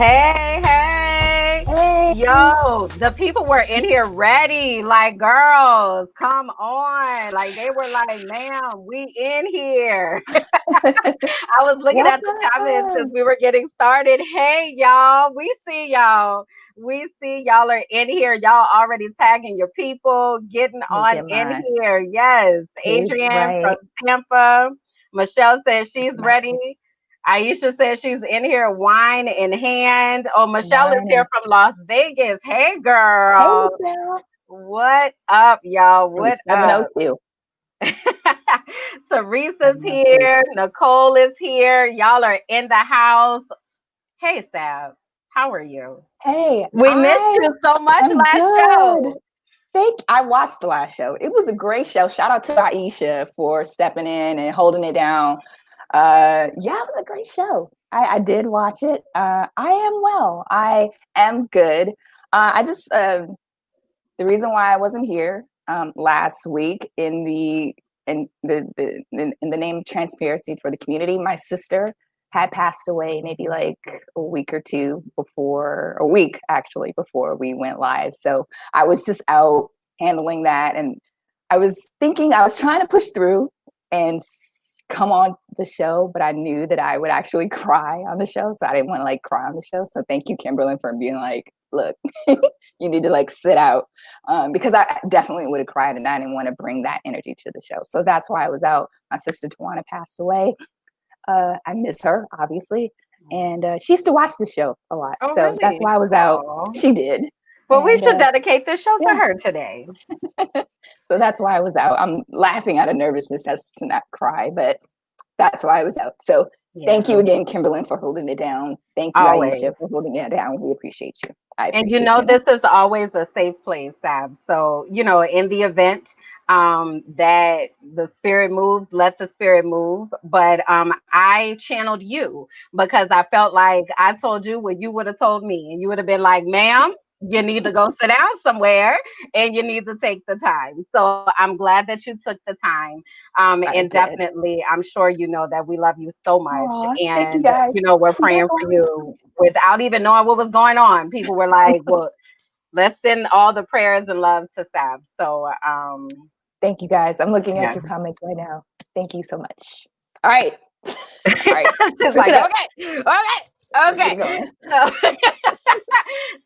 Hey, hey. Hey. Yo, the people were in here ready. Like, girls, come on. Like, they were like, ma'am, we in here. I was looking at the comments as Welcome. we were getting started. Hey, y'all, we see y'all. We see y'all are in here. Y'all already tagging your people, getting Let me on get in my here. Yes. tape Adrienne from right. Tampa. Michelle says she's Get my ready. Aisha says she's in here, wine in hand. Oh, Michelle is wine here and from Las Vegas. Hey, hey girl. girl. What up, y'all? From the What up? 702. Teresa's 702. here. Nicole is here. Y'all are in the house. Hey, Sab. How are you? Hey, We missed I you so much am last good. show. I watched the last show. It was a great show. Shout out to Aisha for stepping in and holding it down. Yeah, it was a great show. I did watch it. I am well. I am good. I just the reason why I wasn't here last week in the name of transparency for the community, my sister had passed away maybe like a week actually before we went live. So I was just out handling that, and I was trying to push through and come on the show, but I knew that I would actually cry on the show, so I didn't want to like cry on the show. So thank you, Kimberland, for being like, look, you need to like sit out, because I definitely would have cried, and I didn't want to bring that energy to the show. So that's why I was out. My sister Tawana passed away. I miss her, obviously, and she used to watch the show a lot. Oh, So that's really? why I was out. Oh. She did, Well, we and should dedicate this show to yeah. her today. So that's why I was out. I'm laughing out of nervousness as to not cry, but that's why I was out. So thank you Yeah. again, Kimberland, for holding it down. Thank you, Always. Aisha, for holding it down. We appreciate you. I And you appreciate know, you. this is always a safe place, Sab. So, in the event that the spirit moves, let the spirit move. But I channeled you because I felt like I told you what you would have told me, and you would have been like, ma'am, you need to go sit down somewhere and you need to take the time. So I'm glad that you took the time. I And did. definitely, I'm sure you know that we love you so much. Aw, thank you And, guys. we're You're praying for always you without even knowing what was going on. People were like, well, let's send all the prayers and love to Sab. So, Thank you guys. I'm looking at yeah. your comments right now. Thank you so much. All right. All right. She's Let's pick like, it up. okay, okay, Let's get okay. it going. So,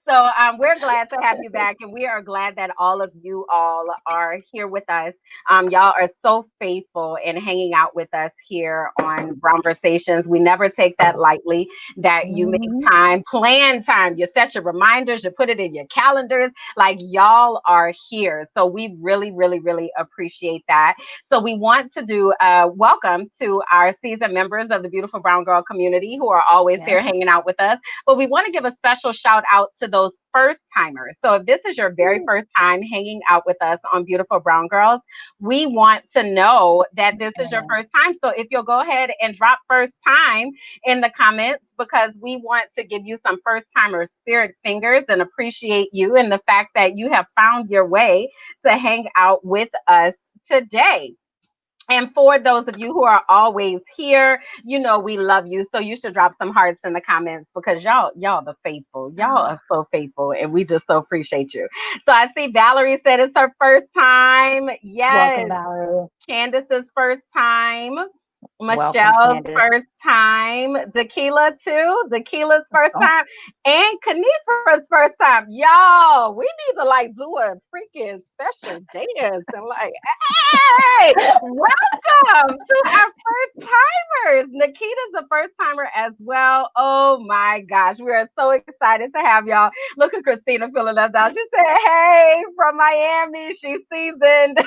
so we're glad to have you back, and we are glad that all of you all are here with us. Y'all are so faithful in hanging out with us here on Brown Conversations. We never take that lightly. That you make Mhm. time, plan time. You set your reminders, you put it in your calendars. Like, y'all are here, so we really, really, really appreciate that. So we want to do welcome to our seasoned members of the Beautiful Brown Girl community who are always Yeah. here hanging out with us. But we want to give a special shout out to those first timers. So if this is your very first time hanging out with us on Beautiful Brown Girls, we want to know that this is your Yeah. first time. So if you'll go ahead and drop first time in the comments, because we want to give you some first timer spirit fingers and appreciate you and the fact that you have found your way to hang out with us today. And for those of you who are always here, we love you. So you should drop some hearts in the comments, because y'all the faithful. Y'all are so faithful, and we just so appreciate you. So I see Valerie said it's her first time. Welcome, Yes. Valerie. Candace's first time. Welcome, Michelle's Candace. first time. Tequila too. Tequila's first Oh, time. And Kanifa's first time. Y'all, we need to like do a freaking special dance and like, hey, welcome to our first timers. Nikita's a first timer as well. Oh my gosh, we are so excited to have y'all. Look at Christina filling us out. She said, hey, from Miami. She's seasoned.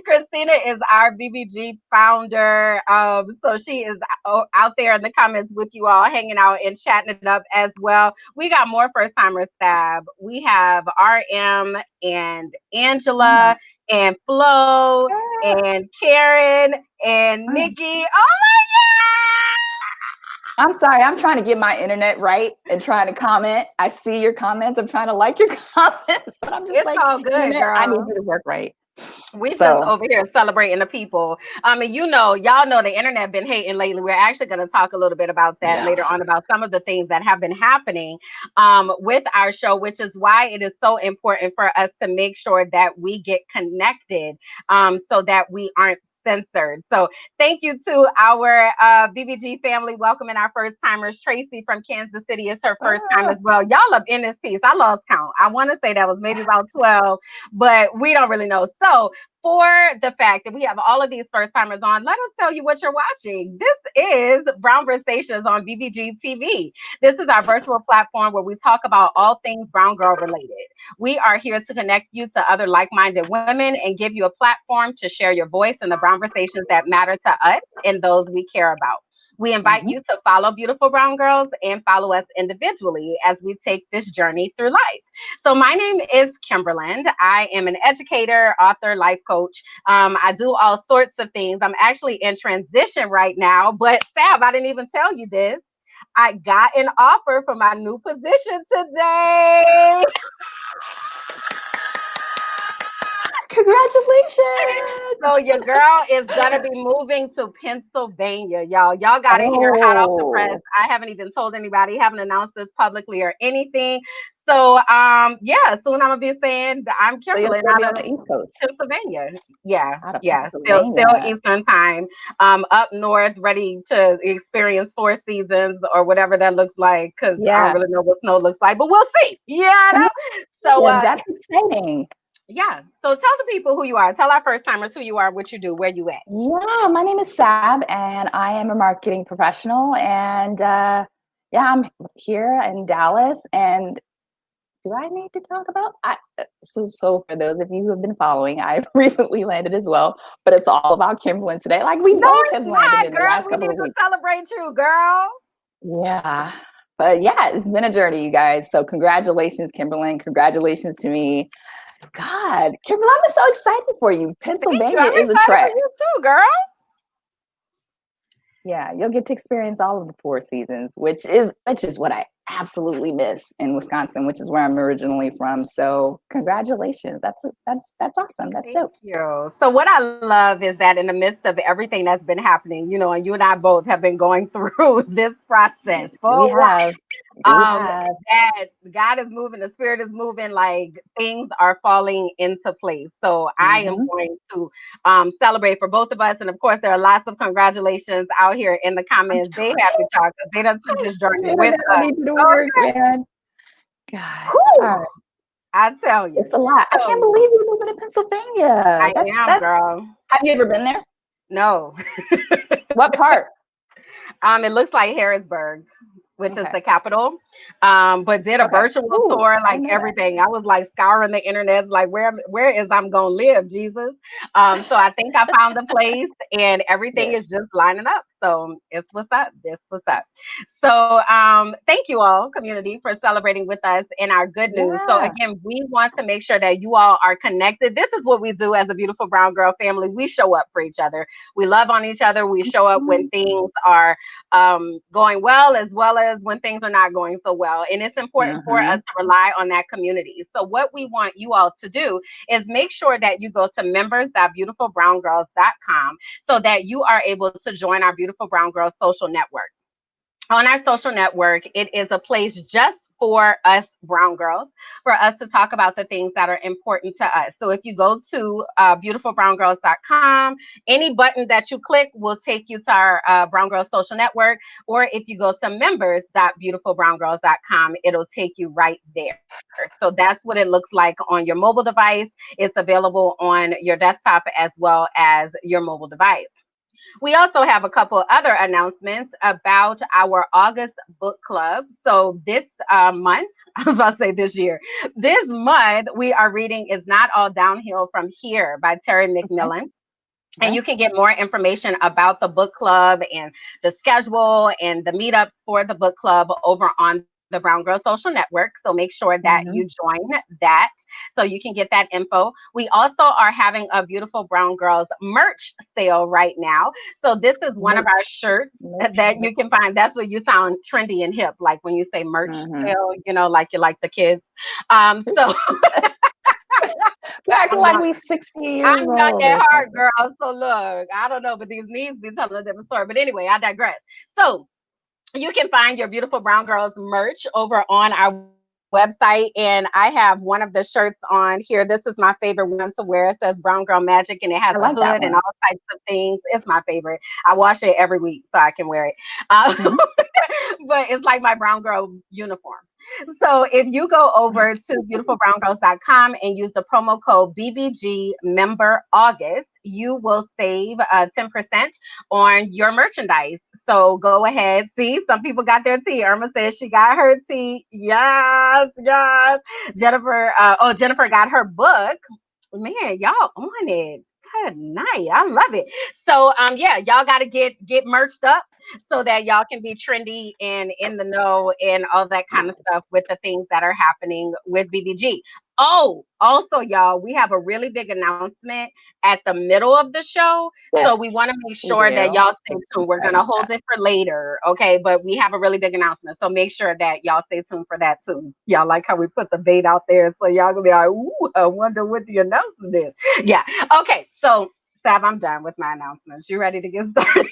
Christina is our BBG founder. So she is out there in the comments with you all, hanging out and chatting it up as well. We got more first timers, Sab. We have RM and Angela and Flo and Karen and Nikki. Oh I'm sorry. I'm trying to get my internet right and trying to comment. I see your comments. I'm trying to like your comments, but I'm just it's like, all good, internet, I need girl. you to work right. We just So over here celebrating the people. And y'all know the internet been hating lately. We're actually going to talk a little bit about that yeah. later on, about some of the things that have been happening with our show, which is why it is so important for us to make sure that we get connected, so that we aren't censored. So thank you to our BBG family welcoming our first timers. Tracy from Kansas City is her first time Ah, as well. Y'all up in this piece. I lost count. I want to say that was maybe about 12, but we don't really know. So for the fact that we have all of these first timers on, let us tell you what you're watching. This is Brown Conversations on BBG TV. This is our virtual platform where we talk about all things brown girl related. We are here to connect you to other like minded women and give you a platform to share your voice in the brown conversations that matter to us and those we care about. We invite mhm. you to follow Beautiful Brown Girls and follow us individually as we take this journey through life. So, my name is Kimberland. I am an educator, author, life coach. I do all sorts of things. I'm actually in transition right now, but Sab, I didn't even tell you this. I got an offer for my new position today. Congratulations. So your girl is gonna be moving to Pennsylvania, y'all. Y'all gotta hear hot off the press. Oh, I haven't even told anybody, haven't announced this publicly or anything. So yeah, soon I'm gonna be saying that I'm so you'll Kimberly still be on out the of East Coast, Pennsylvania. Yeah, out of yeah. Still Pennsylvania. Eastern time. Up north, ready to experience 4 seasons or whatever that looks like, because I don't Yeah. really know what snow looks like, but we'll see. Yeah, no? So Congratulations. That's exciting. yeah. So tell the people who you are. Tell our first timers who you are, what you do, where you at. Yeah, my name is Sab, and I am a marketing professional. And yeah, I'm here in Dallas. And do I need to talk about? So for those of you who have been following, I've recently landed as well. But it's all about Kimberland today. Like we No, both it's have landed not, in the girl. last We couple need of to weeks. celebrate you, girl. Yeah. But yeah, it's been a journey, you guys. So congratulations, Kimberland. Congratulations to me. God, Kimberly, I'm so excited for you. Thank you. Pennsylvania I'm is a excited for trek. you too, girl. Yeah, you'll get to experience all of the 4 seasons, which is what I absolutely miss in Wisconsin, which is where I'm originally from. So congratulations. That's awesome. That's Thank dope. you. So what I love is that in the midst of everything that's been happening, and you and I both have been going through this process Yes, for we a while. have. We um have. that God is moving, the spirit is moving, like things are falling into place. So I am Hmm. going to celebrate for both of us. And of course, there are lots of congratulations out here in the I'm comments. They trying. happy talk because they done took this The journey with internet don't us. need you to work, Okay. man. God. All Whew, right. I tell you. It's a lot. I can't So believe you're moving to Pennsylvania. I am, That's girl. have you ever been there? No. What part? It looks like Harrisburg, which is Okay. the capital. But did a Okay. virtual Ooh, tour, I like didn't know that. everything. I was like scouring the internet, like where is I'm gonna live, Jesus. So I think I found the place, and everything Good. is just lining up. So it's what's up. This what's up. So thank you all, community, for celebrating with us in our good news. So Yeah. again, we want to make sure that you all are connected. This is what we do as a beautiful brown girl family. We show up for each other. We love on each other. We show up when things are going well as when things are not going so well. And it's important for us Mm-hmm. to rely on that community. So, what we want you all to do is make sure that you go to members.beautifulbrowngirls.com so that you are able to join our Beautiful Brown Girls social network. On our social network, it is a place just for us brown girls, for us to talk about the things that are important to us. So if you go to beautifulbrowngirls.com, any button that you click will take you to our Brown Girls social network. Or if you go to members.beautifulbrowngirls.com, it'll take you right there. So that's what it looks like on your mobile device. It's available on your desktop as well as your mobile device. We also have a couple other announcements about our August book club. So this month, I was about to say this year, this month we are reading Is Not All Downhill from Here by Terry Okay. McMillan. And Okay. you can get more information about the book club and the schedule and the meetups for the book club over on the Brown Girl Social Network. So make sure that you Mm-hmm. join that so you can get that info. We also are having a Beautiful Brown Girls merch sale right now. So this is one of our Merch. shirts Merch. that you can find. That's what you sound trendy and hip, like when you say merch Mm-hmm. sale, like you like the kids. So We're acting like we 60 years I'm young old at or heart, something. girl. So look, I don't know, but these knees be telling a different story. But anyway, I digress. So you can find your beautiful brown girls merch over on our website, and I have one of the shirts on here. This is my favorite one to wear. It says brown girl magic, and it has I a like that hood and all one. types of things. It's my favorite. I wash it every week so I can wear it. Mhm. But it's like my brown girl uniform. So if you go over to beautifulbrowngirls.com and use the promo code BBG member August, you will save 10% on your merchandise. So go ahead. See, some people got their tea. Irma says she got her tea. Yes, yes. Jennifer got her book. Man, y'all on it. Good night. I love it. So yeah, y'all gotta get merched up so that y'all can be trendy and in the know and all that kind of stuff with the things that are happening with BBG. Oh, also, y'all, we have a really big announcement at the middle of the show. So Yes, we want to make we sure that do. y'all stay I'm tuned. We're going excited to for hold that. it for later. Okay. But we have a really big announcement. So make sure that y'all stay tuned for that too. Y'all like how we put the bait out there. So y'all going to be like, ooh, I wonder what the announcement is. Yeah. Okay. So, Sab, I'm done with my announcements. You ready to get started?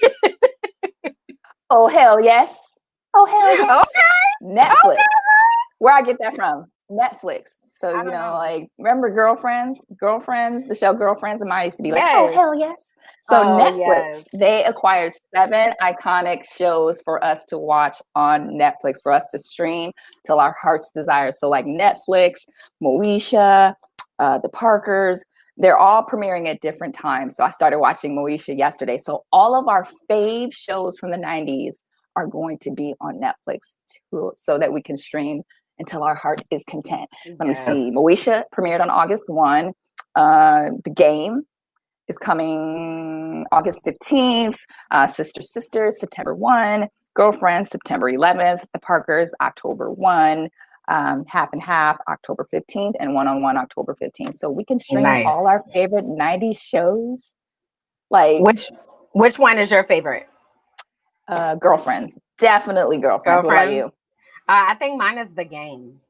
Oh, hell yes. Oh, hell yes. Okay. Netflix. Okay. Where I get that from? Netflix. So, I don't know. like, remember Girlfriends? Girlfriends, the show Girlfriends, and I used to be like, oh, Yes. hell yes. So Oh, yes. Netflix, they acquired 7 iconic shows for us to watch on Netflix, for us to stream till our heart's desire. So like Netflix, Moesha, the Parkers, they're all premiering at different times. So I started watching Moesha yesterday. So all of our fave shows from the 90s are going to be on Netflix too, so that we can stream until our heart is content. Let me Yes. see. Moesha premiered on August 1. The Game is coming August 15th. Sister Sisters, September 1. Girlfriends, September 11th. The Parkers, October 1. Half and Half, October 15th. And One on One, October 15th. So we can stream Nice. all our favorite 90s shows. Like Which one is your favorite? Girlfriends. Definitely Girlfriends. What about Girlfriend? you? I think mine is The Game.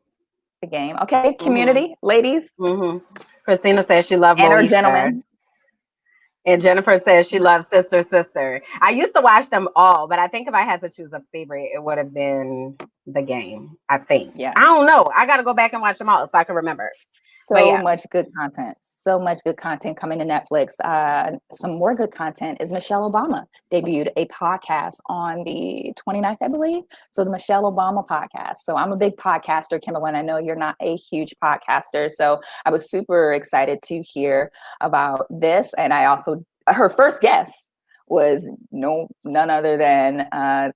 The Game. Okay. Mhm. Community, ladies Mhm. Christina says she loved and or Moesha. gentlemen. And Jennifer says she loves Sister Sister. I used to watch them all, but I think if I had to choose a favorite, it would have been The Game. I think. Yeah. I don't know. I got to go back and watch them all so I can remember. But So yeah. much good content. So much good content coming to Netflix. Some more good content is Michelle Obama debuted a podcast on the 29th, I believe. So the Michelle Obama podcast. So I'm a big podcaster, Kimberland. I know you're not a huge podcaster. So I was super excited to hear about this. And I also, her first guest was none other than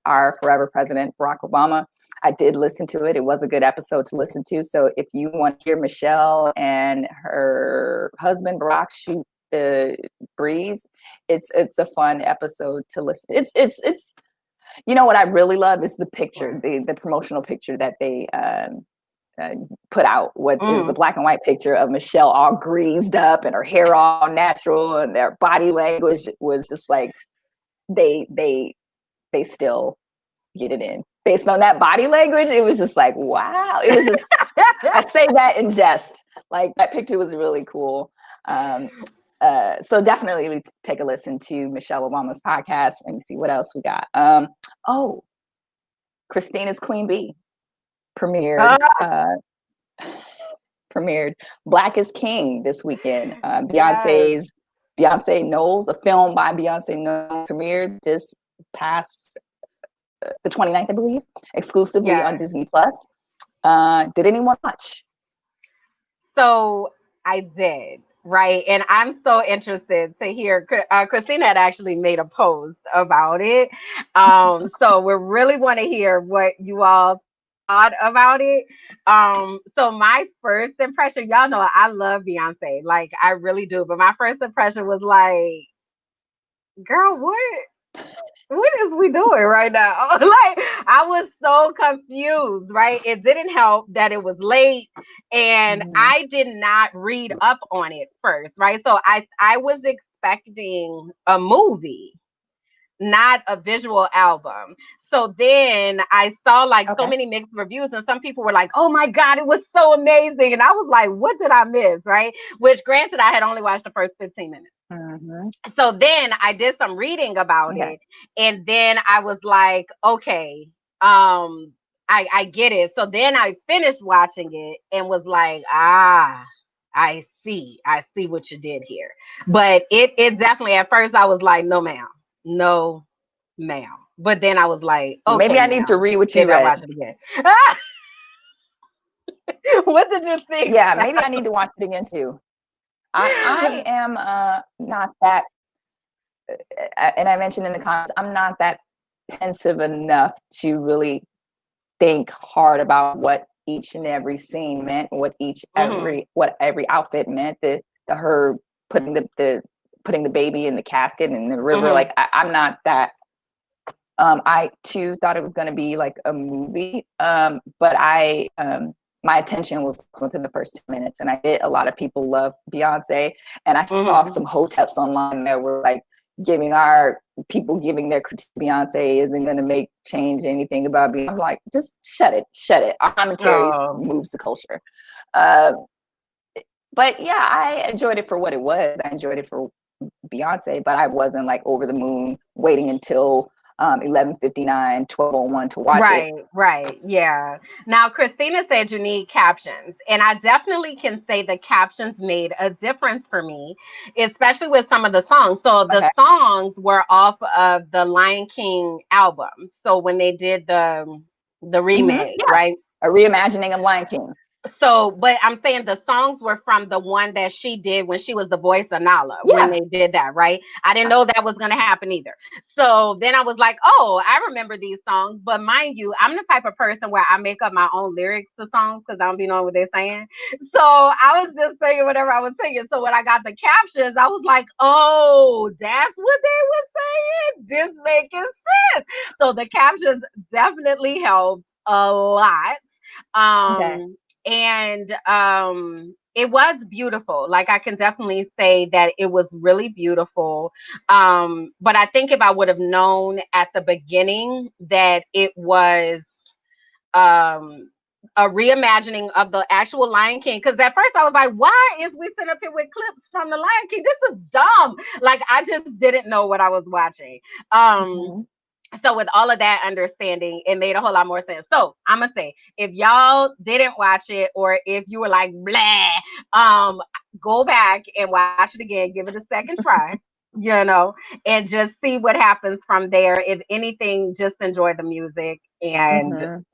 our forever president, Barack Obama. I did listen to it. It was a good episode to listen to. So if you want to hear Michelle and her husband Barack shoot the breeze, it's a fun episode to listen. It's what I really love is the picture, the promotional picture that they put out. It was a black and white picture of Michelle all greased up and her hair all natural, and their body language was just like they still get it in based on that body language. It was just like, wow. It was just, I say that in jest. Like that picture was really cool. So definitely take a listen to Michelle Obama's podcast and see what else we got. Christina's Queen Bee premiered premiered Black is King this weekend. Yes. Beyonce Knowles, a film by Beyonce Knowles, premiered this past the 29th, I believe, exclusively on Disney Plus. Did anyone watch? So I did, right? And I'm so interested to hear. Christina had actually made a post about it. So we really want to hear what you all thought about it. So my first impression, y'all know I love Beyonce, like I really do. But my first impression was like, girl, what is we doing right now? Like I was so confused, right? It didn't help that it was late and Mm-hmm. I did not read up on it first, right? So I was expecting a movie. not a visual album. So then I saw like so Okay. many mixed reviews, and some people were like, "Oh my God, it was so amazing." And I was like, "What did I miss?" Right? Which, granted, I had only watched the first 15 minutes. Mm-hmm. So then I did some reading about Okay. it, and then I was like, okay, I get it. So then I finished watching it and was like, I see what you did here. But it definitely, at first I was like, no ma'am, no ma'am. But then I was like, Maybe okay, I need to ma'am. read what you Maybe I'll read. watch it again. What did you think, Yeah, maybe I Sab? need to watch it again too. I am not that, and I mentioned in the comments, I'm not that pensive enough to really think hard about what each and every scene meant, Mhm. what every outfit meant. The her putting the baby in the casket in the river. Mhm. Like I'm not that. I too thought it was going to be like a movie, but my attention was within the first 10 minutes, and I did. A lot of people love Beyonce, and I saw Mhm. some hoteps online that were like giving our people giving their critique. Beyonce isn't going to make change anything about Beyonce. I'm like, just shut it. Our commentaries Oh. moves the culture. Uh, but yeah, I enjoyed it for what it was. I enjoyed it for Beyonce, but I wasn't like over the moon waiting until 11:59, 12:01 to watch it. Right, right. Yeah. Now, Christina said you need captions, and I definitely can say the captions made a difference for me, especially with some of the songs. So the Okay. songs were off of the Lion King album. So when they did the remake, Yeah. right? A reimagining of Lion King. So, but I'm saying the songs were from the one that she did when she was the voice of Nala, when Yeah. they did that, right? I didn't know that was going to happen either. So then I was like, oh, I remember these songs. But mind you, I'm the type of person where I make up my own lyrics to songs because I don't be knowing what they're saying. So I was just saying whatever I was singing. So when I got the captions, I was like, oh, that's what they were saying. This making sense. So the captions definitely helped a lot. Okay. And it was beautiful. Like, I can definitely say that it was really beautiful. But I think if I would have known at the beginning that it was um a reimagining of the actual Lion King, because at first I was like, why is we sitting up here with clips from the Lion King? This is dumb. Like, I just didn't know what I was watching. um Mhm. so with all of that understanding, it made a whole lot more sense. So I'm gonna say, if y'all didn't watch it, or if you were like blah, go back and watch it again, give it a second try, you know, and just see what happens from there. If anything, just enjoy the music, and Mhm.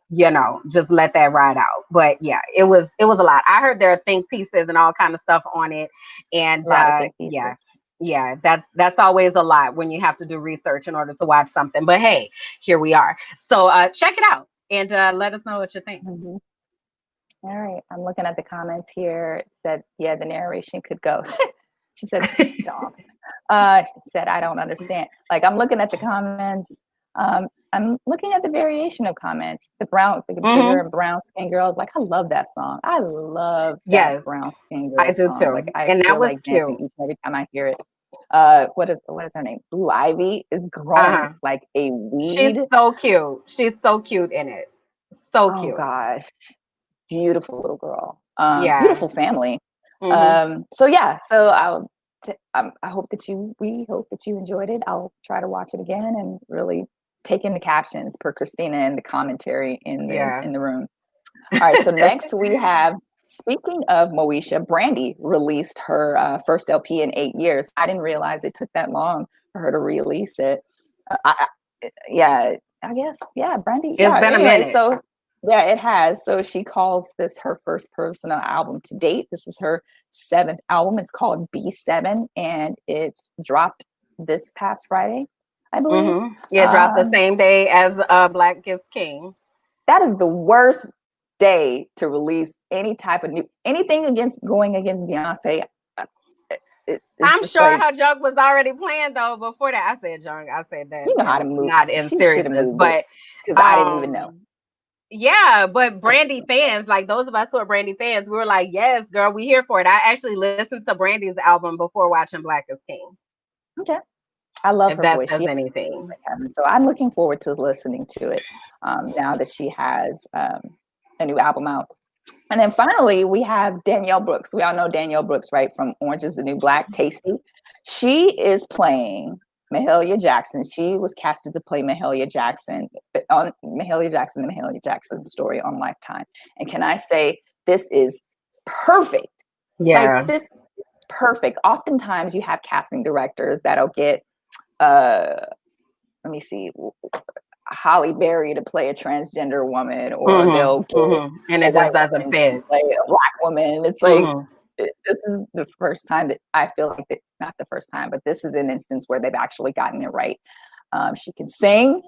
just let that ride out. But yeah, it was a lot. I heard there are think pieces and all kind of stuff on it, A and lot of think yeah. pieces. Yeah, that's always a lot when you have to do research in order to watch something. But hey, here we are. So check it out, and let us know what you think. Mhm. All right. I'm looking at the comments here. It said, yeah, the narration could go. She said, dog. She said, I don't understand. Like, I'm looking at the comments. I'm looking at the variation of comments. The bigger Hmm. and brown skin girls. Like, I love that song. I love that Yes, brown skin I girl do song. too, Like, I and that feel was like dancing cute. each and every time I hear it. What is her name? Blue Ivy is growing Uh-huh. like a She's weed. so cute. She's so cute in it. So Oh cute. gosh, beautiful little girl. Yeah. Beautiful family. Hmm. So yeah, so I hope that we hope that you enjoyed it. I'll try to watch it again and really take in the captions per Christina and the commentary in the Yeah. in the room. All right, so next we have, speaking of Moesha, Brandy released her first LP in 8 years. I didn't realize it took that long for her to release it. Yeah, I guess, yeah, Brandy. It's Yeah, been a anyway, minute. so yeah, it has. So she calls this her first personal album to date. This is her seventh album. It's called B7, and it's dropped this past Friday, I believe. Yeah, dropped the Um, same day as Black Gifts King. that is the worst day to release any type of new anything against going against Beyonce. Uh, it's I'm just sure like, her junk was already planned though before that. I said junk. I said that you know how to in move. not in She should have seriousness, moved it but because I didn't even know. um yeah, but Brandy fans, like those of us who are Brandy fans, we were like, yes, girl, we here for it. I actually listened to Brandy's album before watching Black is King. Okay. I love if her that voice. says anything. So I'm looking forward to listening to it now that she has a new album out. And then finally, we have Danielle Brooks. We all know Danielle Brooks, right, from Orange is the New Black, Tasty. She is playing Mahalia Jackson. She was casted to play Mahalia Jackson on Mahalia Jackson, the Mahalia Jackson story on Lifetime. And can I say, this is perfect. Yeah. Like, this is perfect. Oftentimes, you have casting directors that'll get, let me see, Holly Berry to play a transgender woman, or they'll get and it just doesn't fit. play a black woman. It's like, this is the first time that I feel like not the first time, but this is an instance where they've actually gotten it right. She can sing.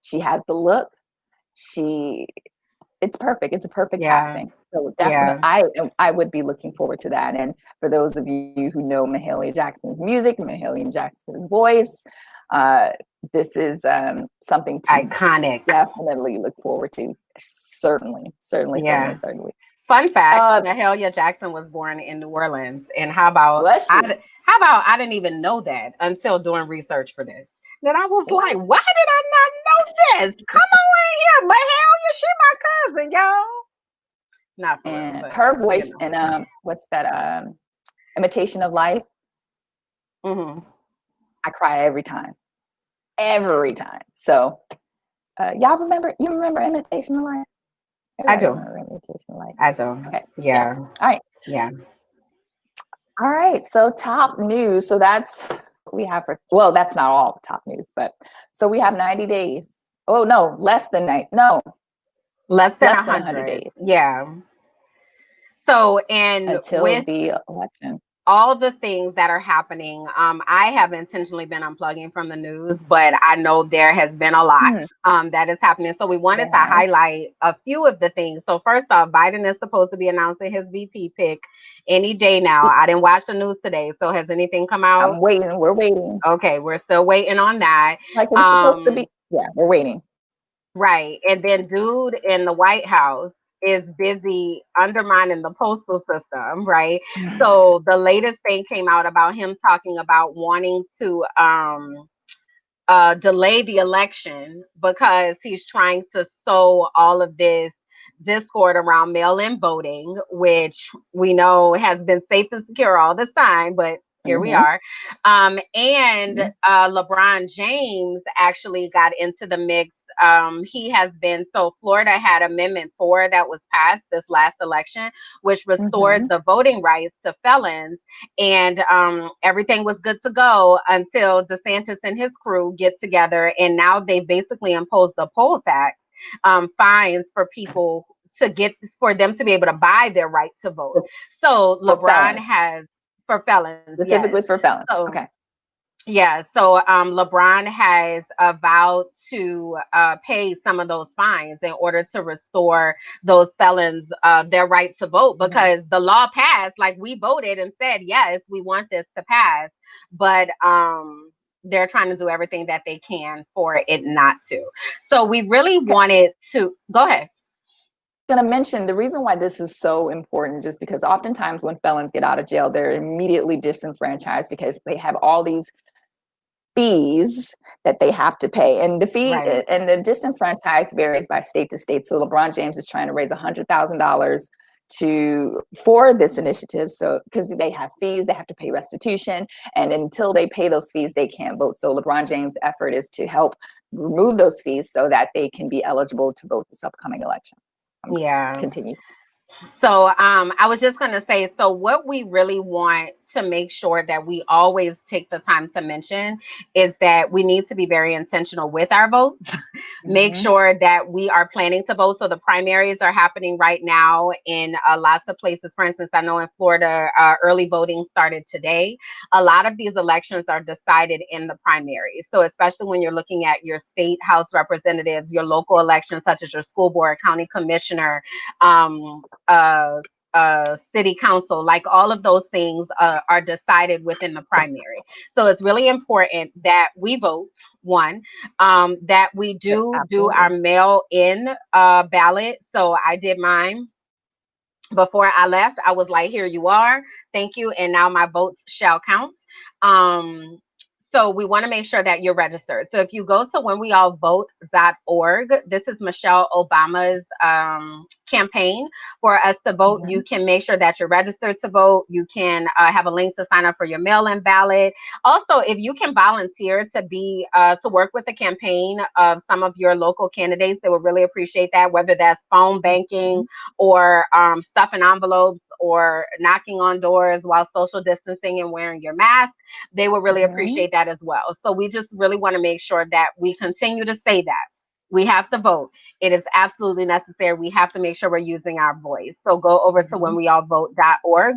She has the look. It's perfect. It's a perfect casting. So definitely, I would be looking forward to that. And for those of you who know Mahalia Jackson's music, Mahalia Jackson's voice, this is something to iconic. Definitely look forward to. Certainly. Fun fact: Mahalia Jackson was born in New Orleans, and how about I didn't even know that until doing research for this. Then I was like, why did I not know this? Come on in here, Mahalia. She my cousin, y'all. Not for and real, but, her voice and what's that? Imitation of Life. I cry every time. So y'all remember? You remember Imitation of Life? I do. Imitation of Life. I do. Okay. Yeah. All right. Yeah. All right. So top news. So that's what we have for. Well, that's not all top news, but so we have 90 days. Oh no, less than 100 days. Yeah. So until with the election. All the things that are happening, I have intentionally been unplugging from the news, but I know there has been a lot that is happening. So we wanted to highlight a few of the things. So first off, Biden is supposed to be announcing his VP pick any day now. I didn't watch the news today. So has anything come out? I'm waiting. We're waiting. Okay, we're still waiting on that. Like it's supposed to be. Yeah, we're waiting. Right. And then dude in the White House is busy undermining the postal system, right? So the latest thing came out about him talking about wanting to delay the election because he's trying to sow all of this discord around mail-in voting, which we know has been safe and secure all this time, but here we are. And LeBron James actually got into the mix. He has been, so Florida had Amendment 4 that was passed this last election, which restored the voting rights to felons. And everything was good to go until DeSantis and his crew get together. And now they basically imposed a poll tax, fines for people for them to be able to buy their right to vote. So LeBron has, for felons, specifically for felons. So, okay. Yeah. So LeBron has vowed to pay some of those fines in order to restore those felons their right to vote, because the law passed, like we voted and said, yes, we want this to pass. But they're trying to do everything that they can for it not to. So we really wanted to go ahead. Going to mention the reason why this is so important, just because oftentimes when felons get out of jail, they're immediately disenfranchised because they have all these fees that they have to pay, and the fee and the disenfranchised varies by state to state. So LeBron James is trying to raise $100,000 for this initiative, so because they have fees, they have to pay restitution, and until they pay those fees, they can't vote. So LeBron James' effort is to help remove those fees so that they can be eligible to vote this upcoming election. Continue. So I was just going to say, so what we really want to make sure that we always take the time to mention is that we need to be very intentional with our votes. Make sure that we are planning to vote. So the primaries are happening right now in lots of places. For instance, I know in Florida, early voting started today. A lot of these elections are decided in the primaries. So especially when you're looking at your state house representatives, your local elections, such as your school board, county commissioner, city council, like all of those things are decided within the primary. So it's really important that we vote, one, that we do our mail-in ballot. So I did mine before I left. I was like, here you are, thank you, and now my votes shall count. So we want to make sure that you're registered. So if you go to whenweallvote.org, this is Michelle Obama's campaign for us to vote. Mhm. You can make sure that you're registered to vote. You can have a link to sign up for your mail-in ballot. Also, if you can volunteer to be to work with the campaign of some of your local candidates, they would really appreciate that. Whether that's phone banking Mhm. or stuffing envelopes or knocking on doors while social distancing and wearing your mask, they will really Mhm. appreciate that as well. So we just really want to make sure that we continue to say that. We have to vote. It is absolutely necessary. We have to make sure we're using our voice. So go over to Mhm. whenweallvote.org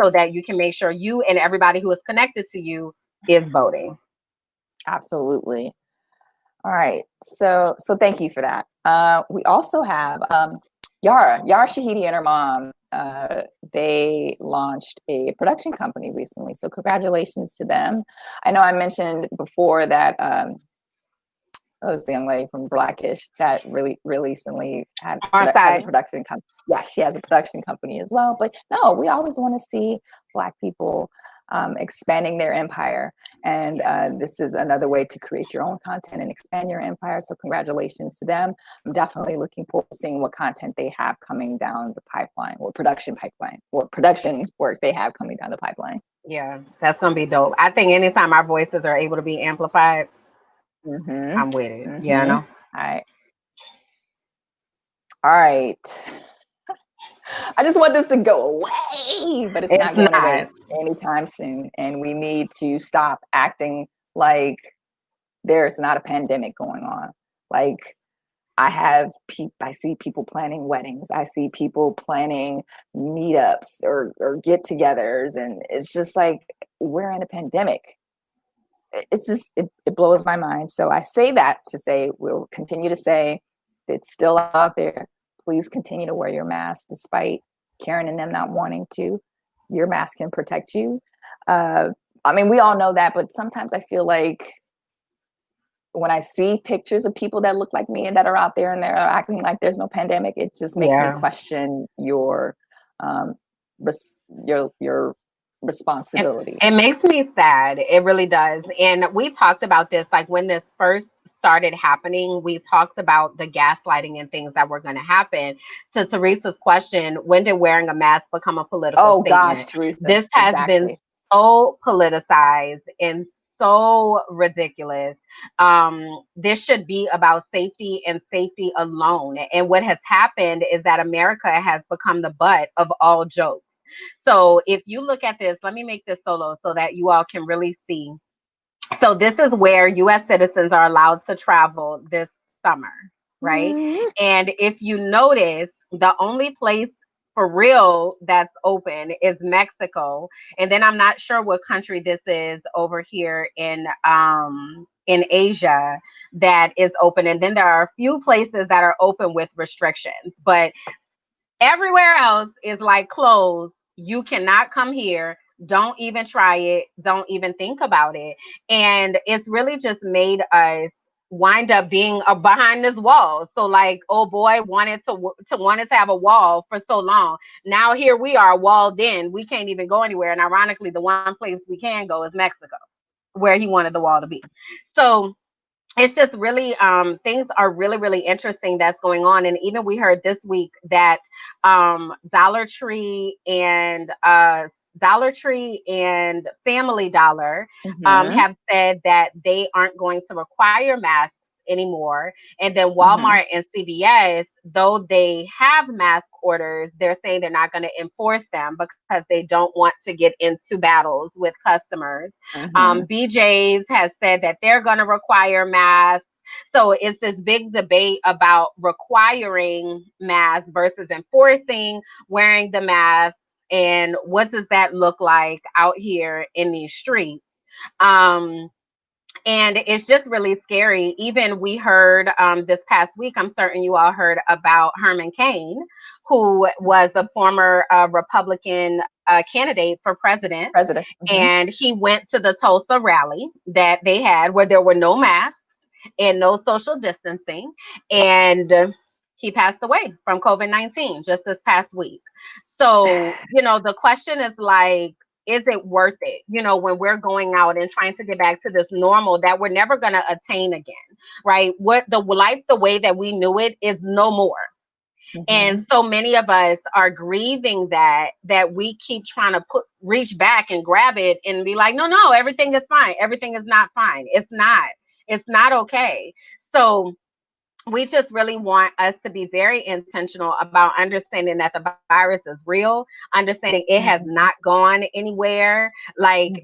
so that you can make sure you and everybody who is connected to you is voting. Absolutely. All right. So thank you for that. We also have Yara Shahidi and her mom. They launched a production company recently. So congratulations to them. I know I mentioned before that it was the young lady from Blackish that really recently has a Marsai. production company. Yeah, she has a production company as well. But no, we always want to see Black people expanding their empire. And this is another way to create your own content and expand your empire. So congratulations to them. I'm definitely looking forward to seeing what content they have coming down the pipeline, or production work they have coming down the pipeline. Yeah, that's going to be dope. I think anytime our voices are able to be amplified, Mm-hmm. I'm with it. Yeah, Mm-hmm. no. All right. I just want this to go away, but it's It's not going away not. anytime soon. And we need to stop acting like there's not a pandemic going on. Like I see people planning weddings. I see people planning meetups or get-togethers, and it's just like we're in a pandemic. It blows my mind. So I say that to say we'll continue to say it's still out there. Please continue to wear your mask despite Karen and them not wanting to. Your mask can protect you. I mean, we all know that, but sometimes I feel like when I see pictures of people that look like me and that are out there and they're acting like there's no pandemic, it just makes me Yeah. question your um, your responsibility. It makes me sad. It really does. And we talked about this, like when this first started happening, we talked about the gaslighting and things that were going to happen. To Teresa's question, when did wearing a mask become a political Oh gosh, statement? Teresa, This has been exactly. so politicized and so ridiculous. This should be about safety and safety alone. And what has happened is that America has become the butt of all jokes. So if you look at this, let me make this solo so that you all can really see. So this is where US citizens are allowed to travel this summer, right? Mhm. And if you notice, the only place for real that's open is Mexico. And then I'm not sure what country this is over here in Asia that is open. And then there are a few places that are open with restrictions, but everywhere else is like closed. You cannot come here. Don't even try it. Don't even think about it. And it's really just made us wind up being behind this wall. So like, oh boy, wanted to have a wall for so long. Now here we are walled in. We can't even go anywhere. And ironically, the one place we can go is Mexico, where he wanted the wall to be. So it's just really things are really interesting that's going on. And even we heard this week that dollar tree and Family Dollar Mhm. have said that they aren't going to require masks anymore. And then Mhm. Walmart and CVS, though they have mask orders, they're saying they're not going to enforce them because they don't want to get into battles with customers. Mhm. BJ's has said that they're going to require masks. So it's this big debate about requiring masks versus enforcing wearing the mask. And what does that look like out here in these streets? Um, and it's just really scary. Even we heard this past week, I'm certain you all heard about Herman Cain, who was a former Republican candidate for president. President. Mhm. And he went to the Tulsa rally that they had where there were no masks and no social distancing. And he passed away from COVID-19 just this past week. So, the question is like, is it worth it? You know, when we're going out and trying to get back to this normal that we're never going to attain again, right? What the life, the way that we knew it is no more. And so many of us are grieving that we keep trying to reach back and grab it and be like, no, everything is fine. Everything is not fine. It's not okay. So we just really want us to be very intentional about understanding that the virus is real, understanding it has not gone anywhere. Like,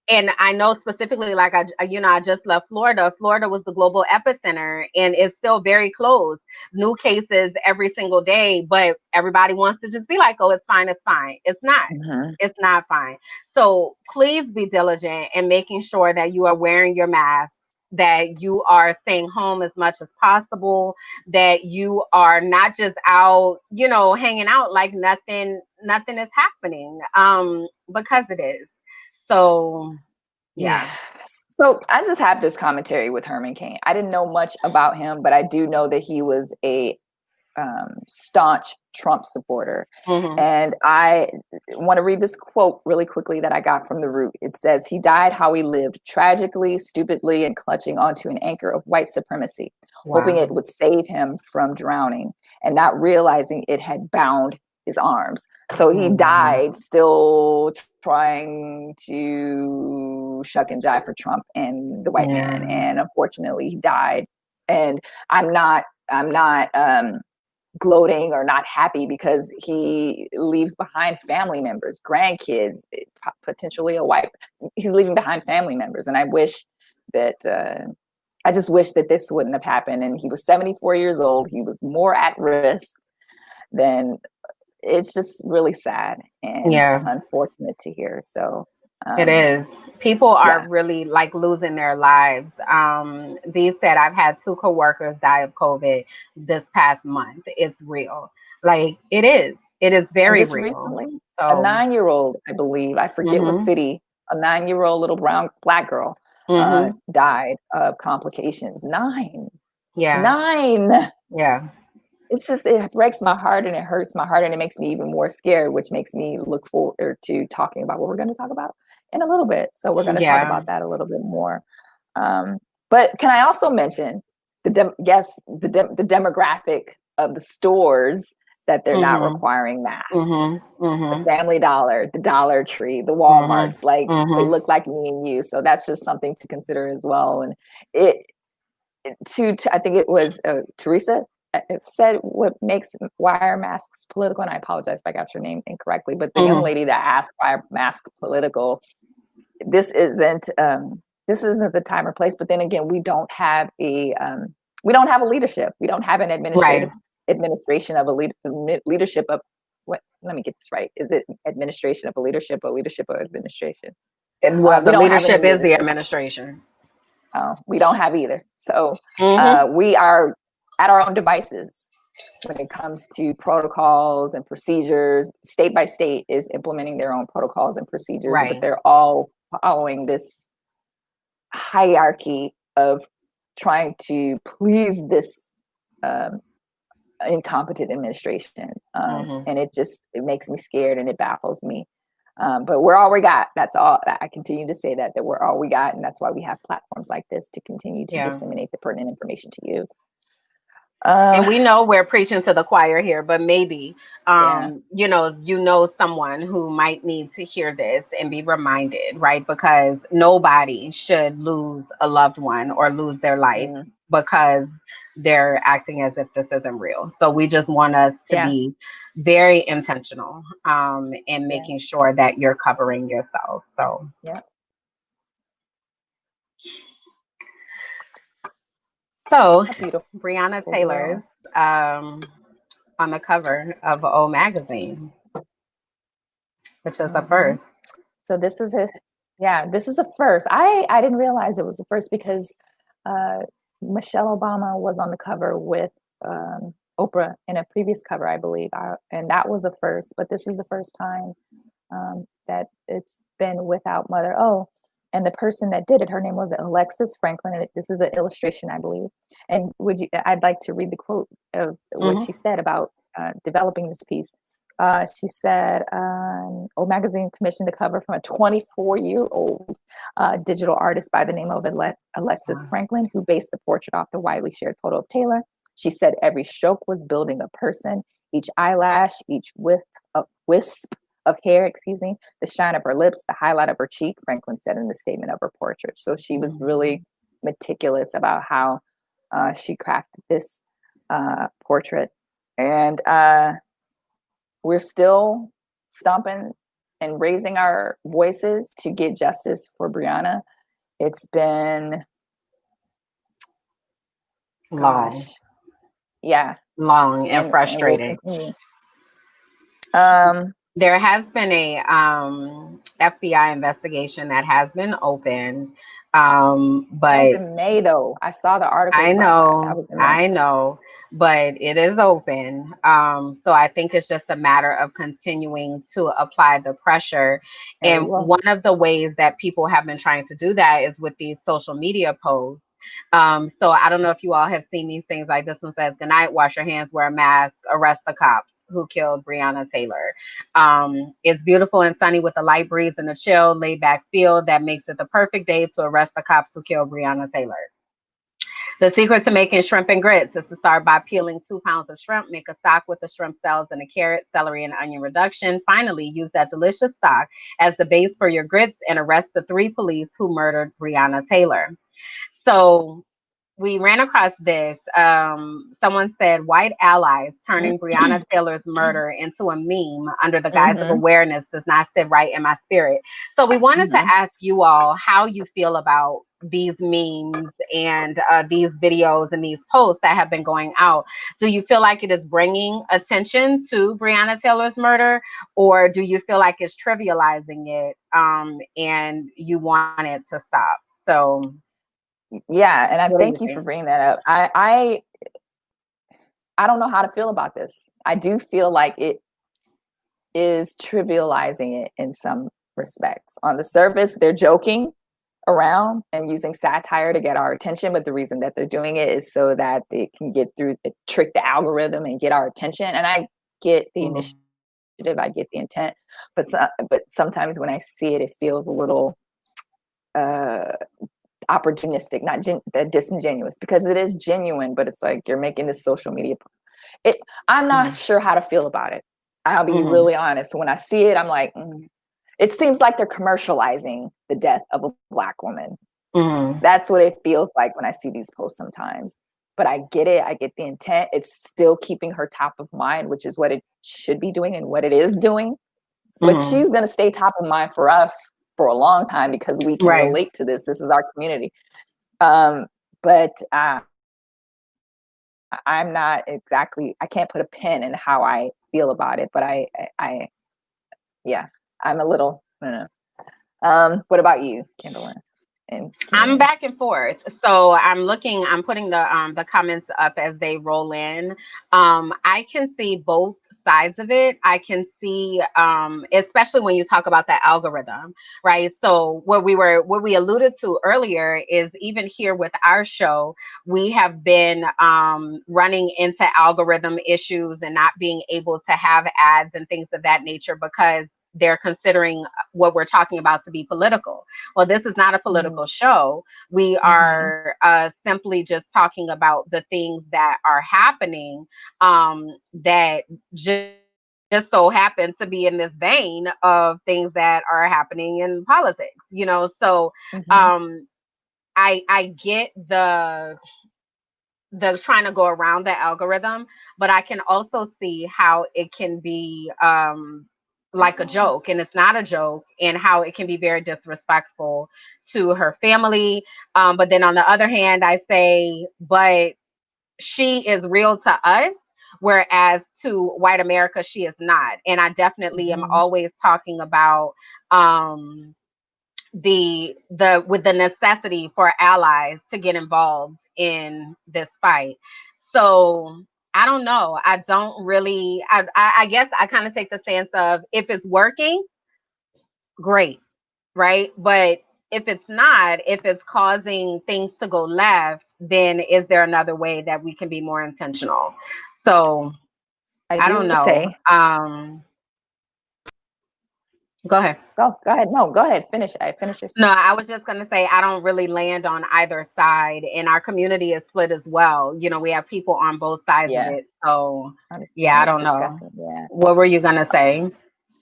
and I know specifically, like, I just left Florida. Florida was the global epicenter, and it's still very closed. New cases every single day, but everybody wants to just be like, oh, it's fine, it's fine. It's not. It's not fine. So please be diligent in making sure that you are wearing your mask, that you are staying home as much as possible, that you are not just out, hanging out like nothing is happening, because it is. So, yeah. So I just have this commentary with Herman Cain. I didn't know much about him, but I do know that he was a staunch Trump supporter. And I want to read this quote really quickly that I got from The Root. It says, "He died how he lived, tragically, stupidly, and clutching onto an anchor of white supremacy, hoping it would save him from drowning and not realizing it had bound his arms." So he died still trying to shuck and jive for Trump and the white man. And unfortunately he died. And I'm not gloating or not happy, because he leaves behind family members, grandkids, potentially a wife. He's leaving behind family members. And I just wish that this wouldn't have happened. And he was 74 years old. He was more at risk than. It's just really sad and unfortunate to hear. So it is. People are really like losing their lives. Dee said, I've had 2 coworkers die of COVID this past month. It's real. Like, it is. It is very real. Recently, a 9-year-old, I believe, I forget what city, a 9-year-old little black girl died of complications. 9. Yeah. 9. Yeah. It's just, it breaks my heart and it hurts my heart and it makes me even more scared, which makes me look forward to talking about what we're going to talk about in a little bit. So we're going to talk about that a little bit more. But can I also mention the demographic of the stores that they're not requiring masks? The Family Dollar, the Dollar Tree, the Walmarts, like they look like me and you. So that's just something to consider as well. And I think it was Teresa said why are masks political, and I apologize if I got your name incorrectly, but the young lady that asked why are masks political, this isn't the time or place. But then again, we don't have a leadership. We don't have an administration of a leadership of what? Let me get this right. Is it administration of a leadership or leadership of administration? Well, the leadership is the administration. We don't have either. So we are at our own devices when it comes to protocols and procedures. State by state is implementing their own protocols and procedures, but they're all following this hierarchy of trying to please this incompetent administration. And it makes me scared and it baffles me. But we're all we got. That's all. I continue to say that we're all we got. And that's why we have platforms like this to continue to disseminate the pertinent information to you. And we know we're preaching to the choir here, but maybe, someone who might need to hear this and be reminded, right? Because nobody should lose a loved one or lose their life because they're acting as if this isn't real. So we just want us to be very intentional in making sure that you're covering yourself. So, So, Breonna Taylor's on the cover of O magazine, which is a first. So this is a first. I didn't realize it was a first because Michelle Obama was on the cover with Oprah in a previous cover, I believe, and that was a first. But this is the first time that it's been without Mother. Oh. And the person that did it, her name was Alexis Franklin. And this is an illustration, I believe. And I'd like to read the quote of what she said about developing this piece. She said, Old Magazine commissioned the cover from a 24-year-old digital artist by the name of Alexis Franklin, who based the portrait off the widely shared photo of Taylor. She said every stroke was building a person, each eyelash, each wisp of hair, the shine of her lips, the highlight of her cheek, Franklin said in the statement of her portrait. So she was really meticulous about how she crafted this portrait. And we're still stomping and raising our voices to get justice for Breonna. It's been long. Yeah. Long and frustrating. There has been a FBI investigation that has been opened. But that was in May, though. I saw the article. I know, but it is open. So I think it's just a matter of continuing to apply the pressure. And one of the ways that people have been trying to do that is with these social media posts. So I don't know if you all have seen these things, like this one says, "Good night, wash your hands, wear a mask, arrest the cops who killed Breonna Taylor." It's beautiful and sunny with a light breeze and a chill, laid back feel that makes it the perfect day to arrest the cops who killed Breonna Taylor. The secret to making shrimp and grits is to start by peeling 2 pounds of shrimp, make a stock with the shrimp shells and a carrot, celery, and onion reduction. Finally, use that delicious stock as the base for your grits and arrest the 3 police who murdered Breonna Taylor. So we ran across this. Someone said, white allies turning Breonna Taylor's murder into a meme under the guise of awareness does not sit right in my spirit. So we wanted to ask you all how you feel about these memes and these videos and these posts that have been going out. Do you feel like it is bringing attention to Breonna Taylor's murder, or do you feel like it's trivializing it and you want it to stop? So yeah, and I thank you for bringing that up. I don't know how to feel about this. I do feel like it is trivializing it in some respects. On the surface, they're joking around and using satire to get our attention, but the reason that they're doing it is so that they can get through, trick the algorithm and get our attention. And I get the initiative, I get the intent, but sometimes when I see it, it feels a little opportunistic, not disingenuous, because it is genuine, but it's like you're making this social media. I'm not sure how to feel about it. I'll be really honest. When I see it, I'm like, it seems like they're commercializing the death of a Black woman. That's what it feels like when I see these posts sometimes. But I get it. I get the intent. It's still keeping her top of mind, which is what it should be doing and what it is doing. But she's going to stay top of mind for us for a long time because we can relate to this. This is our community. But I'm not exactly, I can't put a pin in how I feel about it, but I'm a little, I don't know. What about you, Kimberland? I'm back and forth. So I'm putting the comments up as they roll in. I can see both sides of it. I can see, especially when you talk about that algorithm, right? So what we alluded to earlier is even here with our show, we have been running into algorithm issues and not being able to have ads and things of that nature because they're considering what we're talking about to be political. Well, this is not a political show. We are simply just talking about the things that are happening that just so happen to be in this vein of things that are happening in politics, you know? So I get the trying to go around the algorithm, but I can also see how it can be like a joke, and it's not a joke, and how it can be very disrespectful to her family. But then on the other hand, I say, but she is real to us, whereas to white America, she is not. And I definitely am always talking about with the necessity for allies to get involved in this fight. So I don't know. I don't really, I guess I kind of take the stance of, if it's working, great, right? But if it's not, if it's causing things to go left, then is there another way that we can be more intentional? So I don't know. Go ahead. Go ahead. No, go ahead. Finish. I finish your. No, I was just going to say I don't really land on either side, and our community is split as well. We have people on both sides of Yeah, it. So, I understand. yeah, I That's don't know. disgusting. Yeah. What were you going to say?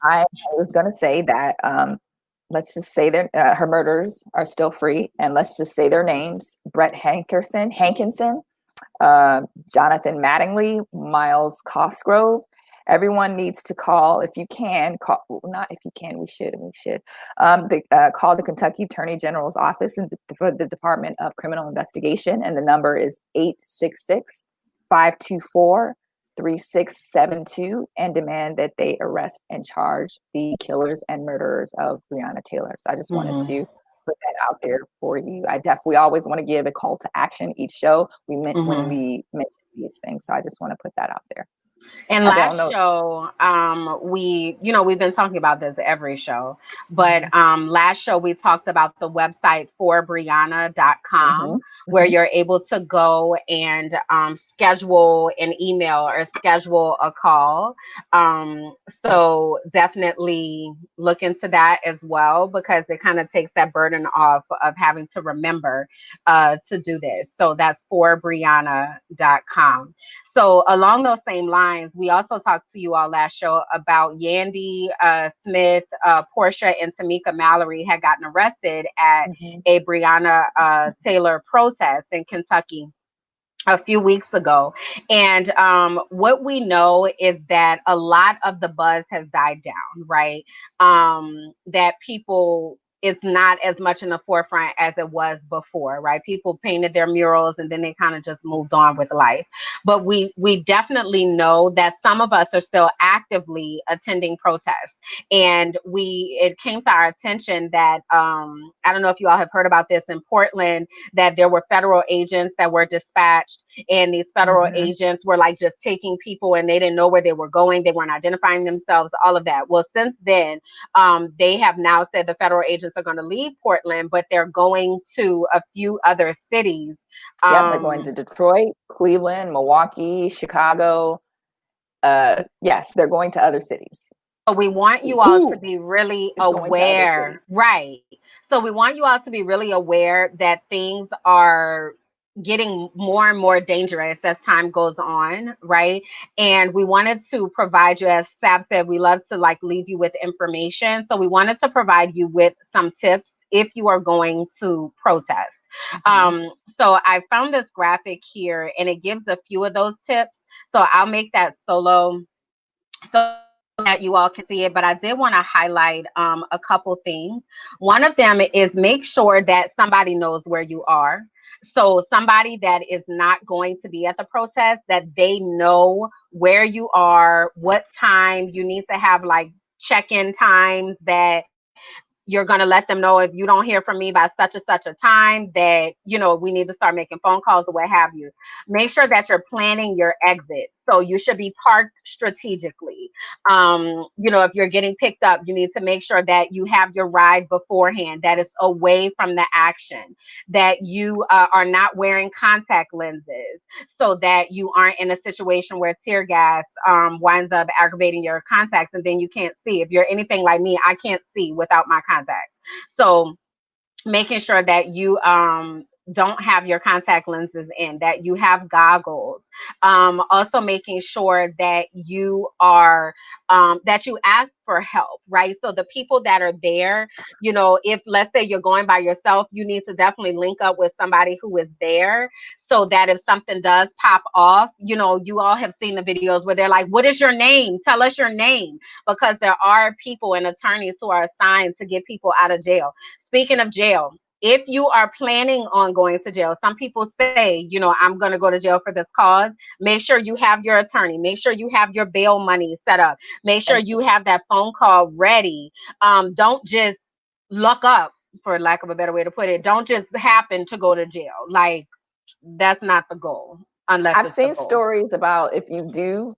I was going to say that let's just say her murderers are still free, and let's just say their names: Brett Hankinson, Jonathan Mattingly, Miles Cosgrove. Everyone needs to call, if you can, call, well, not if you can, we should, call the Kentucky Attorney General's office for the Department of Criminal Investigation, and the number is 866-524-3672, and demand that they arrest and charge the killers and murderers of Breonna Taylor. So I just wanted Mm-hmm. to put that out there for you. We always want to give a call to action each show when we mention these things. So I just want to put that out there. And I don't last know. show, we've been talking about this every show, but last show we talked about the website forbrianna.com, where you're able to go and schedule an email or schedule a call. So definitely look into that as well, because it kind of takes that burden off of having to remember to do this. So that's forbrianna.com. So along those same lines, we also talked to you all last show about Yandy Smith, Portia, and Tamika Mallory had gotten arrested at a Breonna Taylor protest in Kentucky a few weeks ago. And what we know is that a lot of the buzz has died down, right? That people, it's not as much in the forefront as it was before, right? People painted their murals and then they kind of just moved on with life. But we definitely know that some of us are still actively attending protests. And it came to our attention that I don't know if you all have heard about this in Portland, that there were federal agents that were dispatched, and these federal agents were like just taking people and they didn't know where they were going. They weren't identifying themselves, all of that. Well, since then, they have now said the federal agents are going to leave Portland, but they're going to a few other cities. Yep, they're going to Detroit, Cleveland, Milwaukee, Chicago. Yes, they're going to other cities. So we want you all to be really aware, right? So we want you all to be really aware that things are getting more and more dangerous as time goes on, right? And we wanted to provide you, as Sab said, we love to leave you with information. So we wanted to provide you with some tips if you are going to protest. So I found this graphic here and it gives a few of those tips. So I'll make that solo so that you all can see it, but I did want to highlight a couple things. One of them is make sure that somebody knows where you are. So somebody that is not going to be at the protest, that they know where you are, what time you need to have check-in times, that you're going to let them know if you don't hear from me by such and such a time that, we need to start making phone calls or what have you. Make sure that you're planning your exit. So you should be parked strategically. If you're getting picked up, you need to make sure that you have your ride beforehand, that it's away from the action, that you are not wearing contact lenses so that you aren't in a situation where tear gas winds up aggravating your contacts and then you can't see. If you're anything like me, I can't see without my contacts. So making sure that you don't have your contact lenses in, that you have goggles. Also making sure that you are that you ask for help, right? So the people that are there, if let's say you're going by yourself, you need to definitely link up with somebody who is there, so that if something does pop off, you all have seen the videos where they're like, what is your name? Tell us your name. Because there are people and attorneys who are assigned to get people out of jail. Speaking of jail, if you are planning on going to jail, some people say, I'm going to go to jail for this cause. Make sure you have your attorney. Make sure you have your bail money set up. Make sure you have that phone call ready. Don't just luck up, for lack of a better way to put it. Don't just happen to go to jail. That's not the goal. Unless I've seen stories about if you do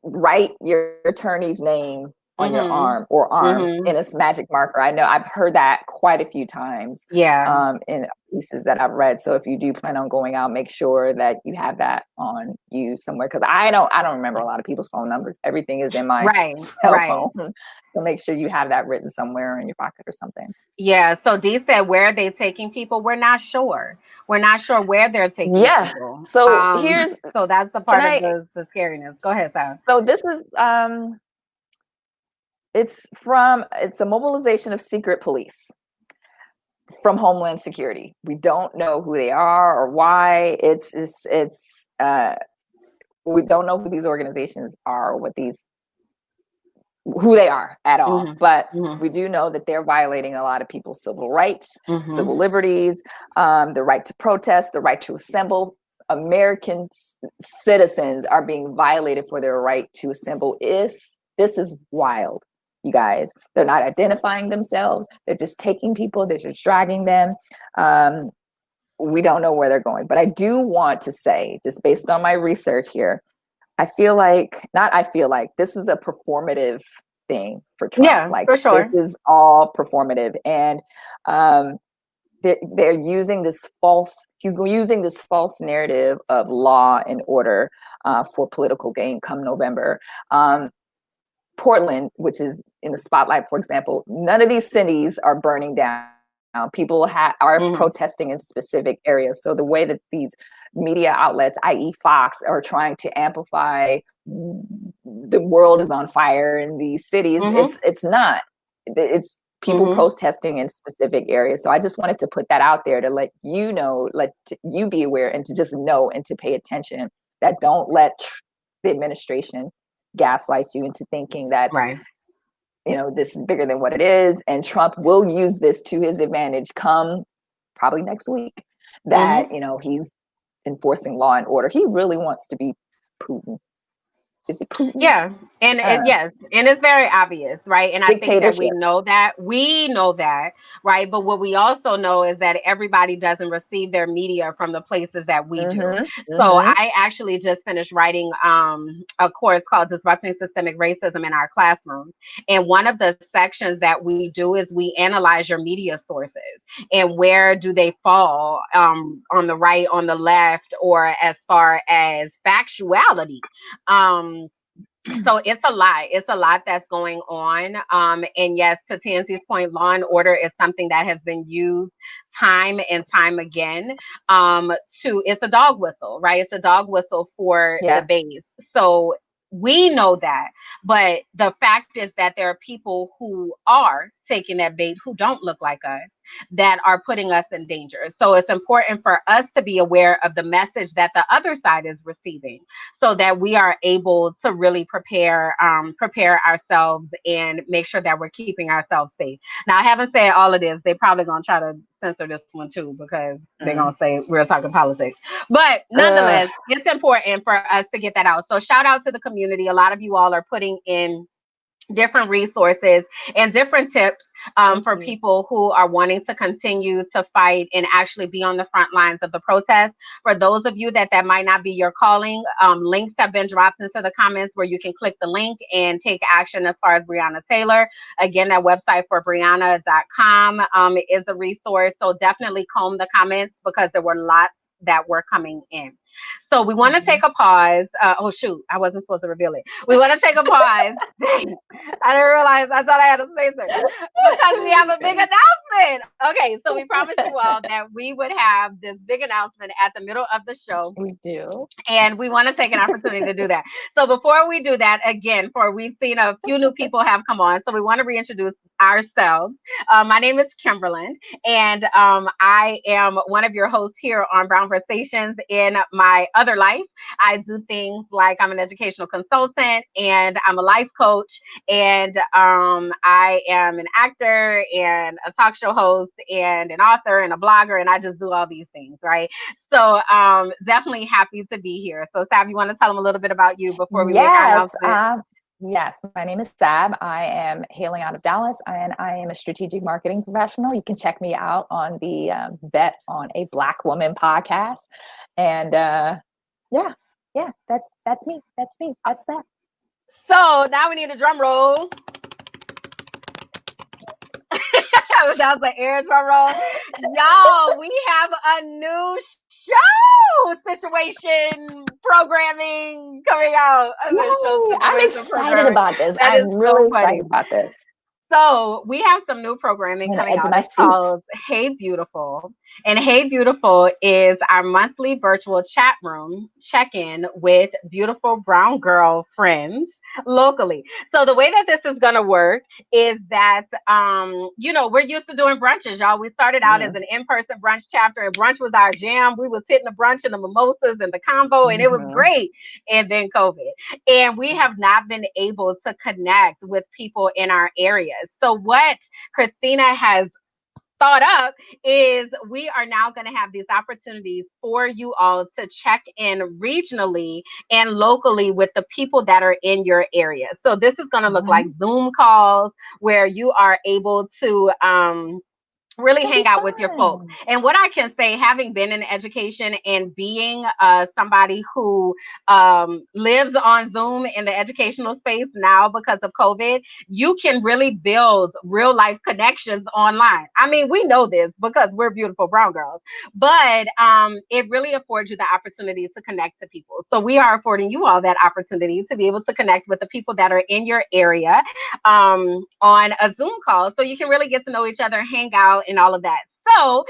write your attorney's name on your Mm-hmm. arm or arms Mm-hmm. in a magic marker. I know I've heard that quite a few times in pieces that I've read. So if you do plan on going out, make sure that you have that on you somewhere, because I don't remember a lot of people's phone numbers. Everything is in my cell phone. So make sure you have that written somewhere in your pocket or something. Yeah. So Dee said, where are they taking people? We're not sure. We're not sure where they're taking people. So so that's the part of the scariness. Go ahead, Sam. So this is it's a mobilization of secret police from Homeland Security. We don't know who they are or why. We don't know who these organizations are or who they are at all. Mm-hmm. But Mm-hmm. we do know that they're violating a lot of people's civil rights, civil liberties, the right to protest, the right to assemble. American citizens are being violated for their right to assemble. This is wild, you guys. They're not identifying themselves. They're just taking people. They're just dragging them. We don't know where they're going. But I do want to say, just based on my research here, this is a performative thing for Trump. Yeah, for sure. This is all performative. And they're using he's using this false narrative of law and order for political gain come November. Portland, which is in the spotlight, for example, none of these cities are burning down. People are protesting in specific areas. So the way that these media outlets, i.e. Fox, are trying to amplify the world is on fire in these cities, it's not. It's people protesting in specific areas. So I just wanted to put that out there to let you know, you be aware, and to just know and to pay attention that don't let the administration gaslight you into thinking that this is bigger than what it is, and Trump will use this to his advantage come probably next week, that he's enforcing law and order. He really wants to be Putin. Is it Putin? Yeah, and yes, and it's very obvious, right? And I think that we know that, right? But what we also know is that everybody doesn't receive their media from the places that we do. So I actually just finished writing a course called Disrupting Systemic Racism in our classrooms, and one of the sections that we do is we analyze your media sources and where do they fall on the right, on the left, or as far as factuality. So it's a lot that's going on. And yes, to Tansy's point, law and order is something that has been used time and time again. It's a dog whistle, right? It's a dog whistle for the base. So we know that, but the fact is that there are people who are taking that bait who don't look like us, that are putting us in danger. So it's important for us to be aware of the message that the other side is receiving, so that we are able to really prepare ourselves and make sure that we're keeping ourselves safe. Now, I haven't said all of this. They're probably going to try to censor this one too, because they're going to say we're talking politics. But nonetheless, it's important for us to get that out. So shout out to the community. A lot of you all are putting in different resources and different tips for people who are wanting to continue to fight and actually be on the front lines of the protest. For those of you that might not be your calling, links have been dropped into the comments where you can click the link and take action as far as Breonna Taylor. Again, that website for Breonna.com is a resource. So definitely comb the comments, because there were lots that were coming in. So we want to take a pause. Oh shoot, I wasn't supposed to reveal it. We want to take a pause. I didn't realize. I thought I had a spacer, because we have a big announcement. Okay, so we promised you all that we would have this big announcement at the middle of the show. We do. And we want to take an opportunity to do that. So before we do that, again, we've seen a few new people have come on, so we want to reintroduce ourselves. My name is Kimberland, and I am one of your hosts here on Brown Conversations. In my other life, I do things like I'm an educational consultant, and I'm a life coach, and I am an actor and a talk show host and an author and a blogger, and I just do all these things, right? So definitely happy to be here. So Sab, you want to tell them a little bit about you before we make our announcement? Yes, my name is Sab. I am hailing out of Dallas, and I am a strategic marketing professional. You can check me out on the Bet on a Black Woman podcast. And yeah, that's me. That's Sab. So now we need a drum roll. That was an air drum roll. Y'all, we have a new show situation programming coming out. Yay, I'm excited about this. That is I'm so really funny. excited about this. So we have some new programming coming out. It's called Hey Beautiful. And Hey Beautiful is our monthly virtual chat room check-in with beautiful brown girl friends locally. So the way that this is going to work is that, we're used to doing brunches, y'all. We started out as an in-person brunch chapter, and brunch was our jam. We was hitting the brunch and the mimosas and the combo, and it was great. And then COVID. And we have not been able to connect with people in our areas. So what Christina has thought up is we are now going to have these opportunities for you all to check in regionally and locally with the people that are in your area. So this is going to look like Zoom calls where you are able to really hang out with your folks. And what I can say, having been in education and being somebody who lives on Zoom in the educational space now because of COVID, you can really build real life connections online. I mean, we know this because we're beautiful brown girls, but it really affords you the opportunity to connect to people. So we are affording you all that opportunity to be able to connect with the people that are in your area on a Zoom call, so you can really get to know each other, hang out, and all of that. So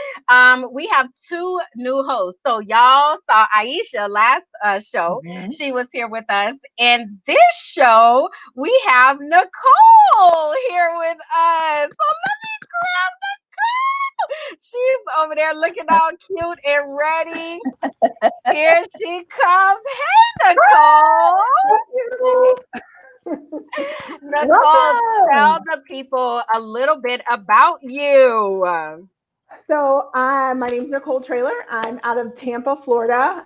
we have two new hosts. So y'all saw Aisha last show. She was here with us. And this show, we have Nicole here with us. So let me grab Nicole. She's over there looking all cute and ready. Here she comes. Hey, Nicole. Nicole, tell the people a little bit about you. So my name is Nicole Traylor. I'm out of Tampa, Florida.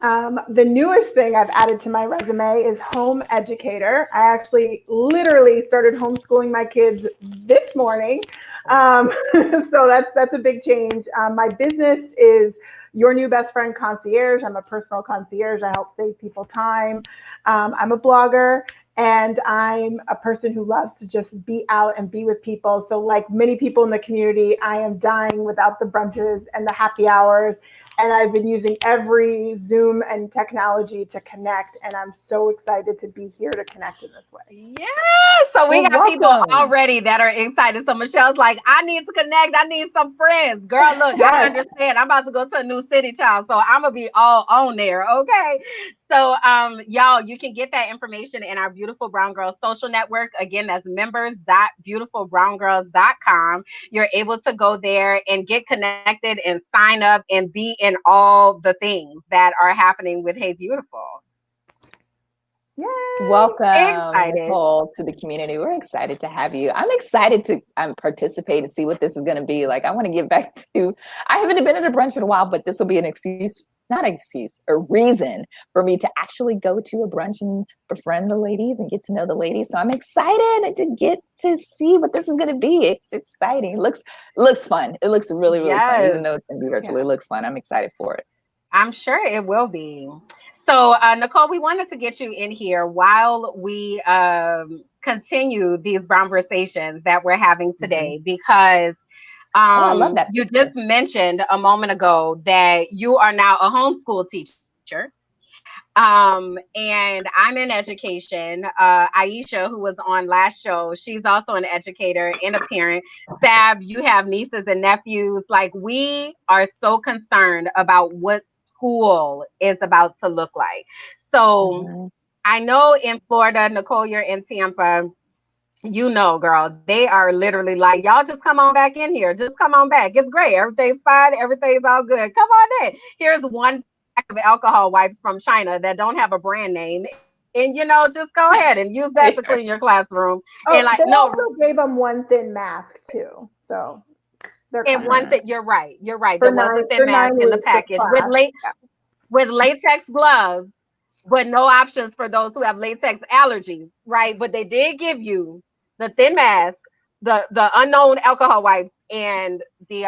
The newest thing I've added to my resume is home educator. I actually literally started homeschooling my kids this morning. So that's a big change. My business is Your New Best Friend Concierge. I'm a personal concierge. I help save people time. I'm a blogger. And I'm a person who loves to just be out and be with people. So like many people in the community, I am dying without the brunches and the happy hours. And I've been using every Zoom and technology to connect. And I'm so excited to be here to connect in this way. Yeah. So we got people already that are excited. So Michelle's like, I need to connect. I need some friends. Girl, look, I understand. I'm about to go to a new city, child. So I'm going to be all on there. Okay. So y'all, you can get that information in our Beautiful Brown Girls social network. Again, that's members.beautifulbrowngirls.com. You're able to go there and get connected and sign up and be in all the things that are happening with Hey Beautiful. Yay. Welcome, Nicole, to the community. We're excited to have you. I'm excited to participate and see what this is going to be like. I want to get back to, I haven't been at a brunch in a while, but this will be an excuse, not an excuse, a reason for me to actually go to a brunch and befriend the ladies and get to know the ladies. So I'm excited to get to see what this is going to be. It's exciting. It looks fun. It looks really, really fun, even though it's going to be virtual. It looks fun. I'm excited for it. I'm sure it will be. So, Nicole, we wanted to get you in here while we continue these conversations that we're having today, because I love that you just mentioned a moment ago that you are now a homeschool teacher. And I'm in education. Aisha, who was on last show, she's also an educator and a parent. Sab, you have nieces and nephews. Like, we are so concerned about what school is about to look like. So I know in Florida, Nicole, you're in Tampa. You know, girl, they are literally like, y'all just come on back in here. Just come on back. It's great. Everything's fine. Everything's all good. Come on in. Here's one pack of alcohol wipes from China that don't have a brand name. And, just go ahead and use that to clean your classroom. And they also gave them one thin mask too. So and one thing, you're right. There was a thin mask in the package with latex gloves, but no options for those who have latex allergies, right? But they did give you the thin mask, the unknown alcohol wipes, and the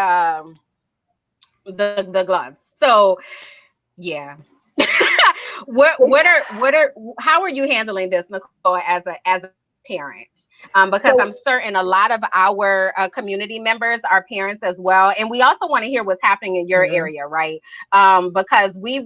gloves. So yeah. How are you handling this, Nicole, as a parent, because I'm certain a lot of our community members are parents as well, and we also want to hear what's happening in your area, right? Because we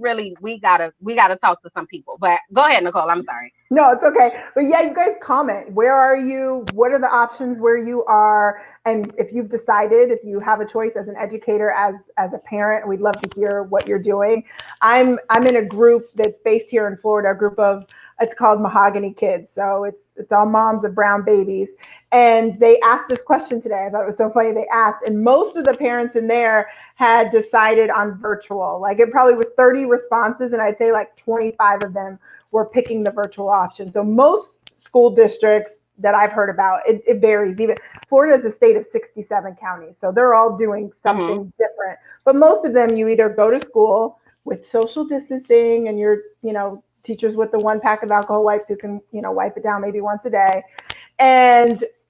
gotta talk to some people. But go ahead, Nicole. I'm sorry. No, it's okay. But yeah, you guys comment. Where are you? What are the options where you are? And if you've decided, if you have a choice as an educator, as a parent, we'd love to hear what you're doing. I'm in a group that's based here in Florida, a group of, it's called Mahogany Kids. So it's all moms of brown babies. And they asked this question today. I thought it was so funny. They asked, and most of the parents in there had decided on virtual. Like it probably was 30 responses, and I'd say like 25 of them were picking the virtual option. So most school districts that I've heard about, it varies. Even Florida is a state of 67 counties, so they're all doing something different. But most of them, you either go to school with social distancing and you're, teachers with the 1 pack of alcohol wipes who can, wipe it down maybe once a day,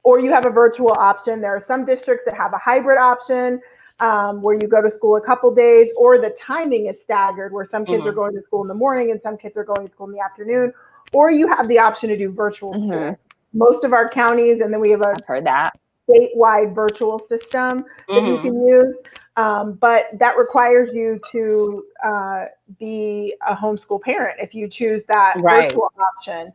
or you have a virtual option. There are some districts that have a hybrid option, where you go to school a couple days, or the timing is staggered, where some kids are going to school in the morning and some kids are going to school in the afternoon, or you have the option to do virtual school. Most of our counties, and then we have I've heard that statewide virtual system that you can use, but that requires you to be a homeschool parent if you choose that virtual option.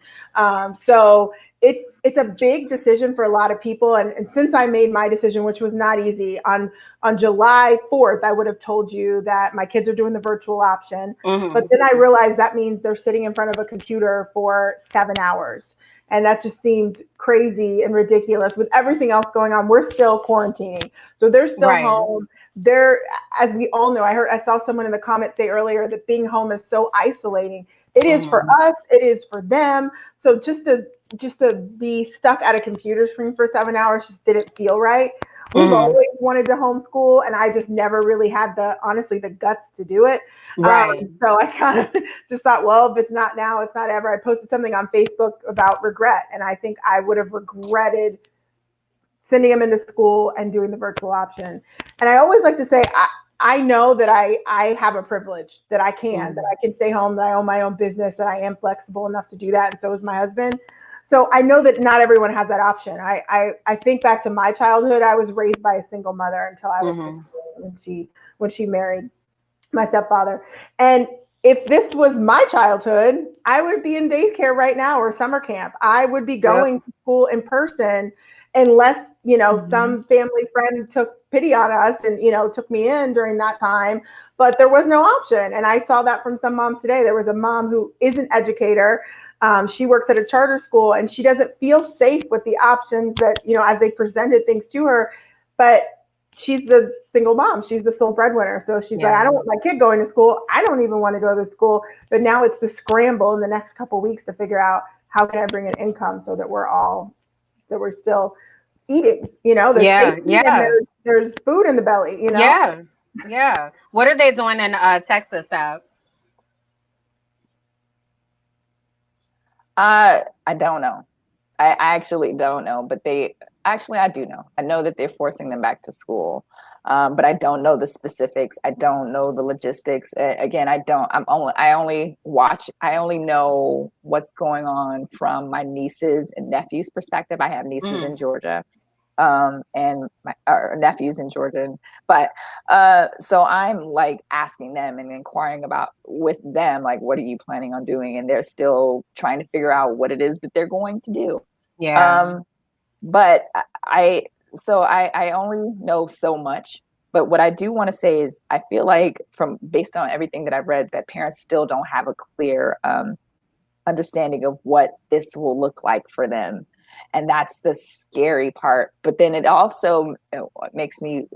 So it's a big decision for a lot of people. And since I made my decision, which was not easy, on July 4th, I would have told you that my kids are doing the virtual option. But then I realized that means they're sitting in front of a computer for 7 hours. And that just seemed crazy and ridiculous with everything else going on. We're still quarantining. So they're still home. They're, as we all know, I saw someone in the comments say earlier that being home is so isolating. It is for us. It is for them. So just to be stuck at a computer screen for 7 hours just didn't feel right. We've always wanted to homeschool, and I just never really had the guts to do it. So I kind of just thought, well, if it's not now, it's not ever. I posted something on Facebook about regret, and I think I would have regretted sending them into school and doing the virtual option. And I always like to say, I know that I have a privilege, that I can stay home, that I own my own business, that I am flexible enough to do that, and so is my husband. So I know that not everyone has that option. I think back to my childhood. I was raised by a single mother until I was 15 when she married my stepfather. And if this was my childhood, I would be in daycare right now or summer camp. I would be going to school in person unless, some family friend took pity on us and, took me in during that time. But there was no option. And I saw that from some moms today. There was a mom who is an educator. She works at a charter school, and she doesn't feel safe with the options that, as they presented things to her. But she's the single mom. She's the sole breadwinner. So she's like, I don't want my kid going to school. I don't even want to go to school. But now it's the scramble in the next couple of weeks to figure out how can I bring an income so that we're still eating, there's food in the belly, Yeah. What are they doing in Texas, Sab? I don't know. I actually don't know, but I do know. I know that they're forcing them back to school, but I don't know the specifics. I don't know the logistics. Again, I only know what's going on from my nieces and nephews' perspective. I have nieces in Georgia, and my nephews in Georgia. But so I'm like asking them and inquiring about with them, like, what are you planning on doing? And they're still trying to figure out what it is that they're going to do. But I only know so much. But what I do want to say is I feel like based on everything that I've read, that parents still don't have a clear understanding of what this will look like for them. And that's the scary part. But then it also makes me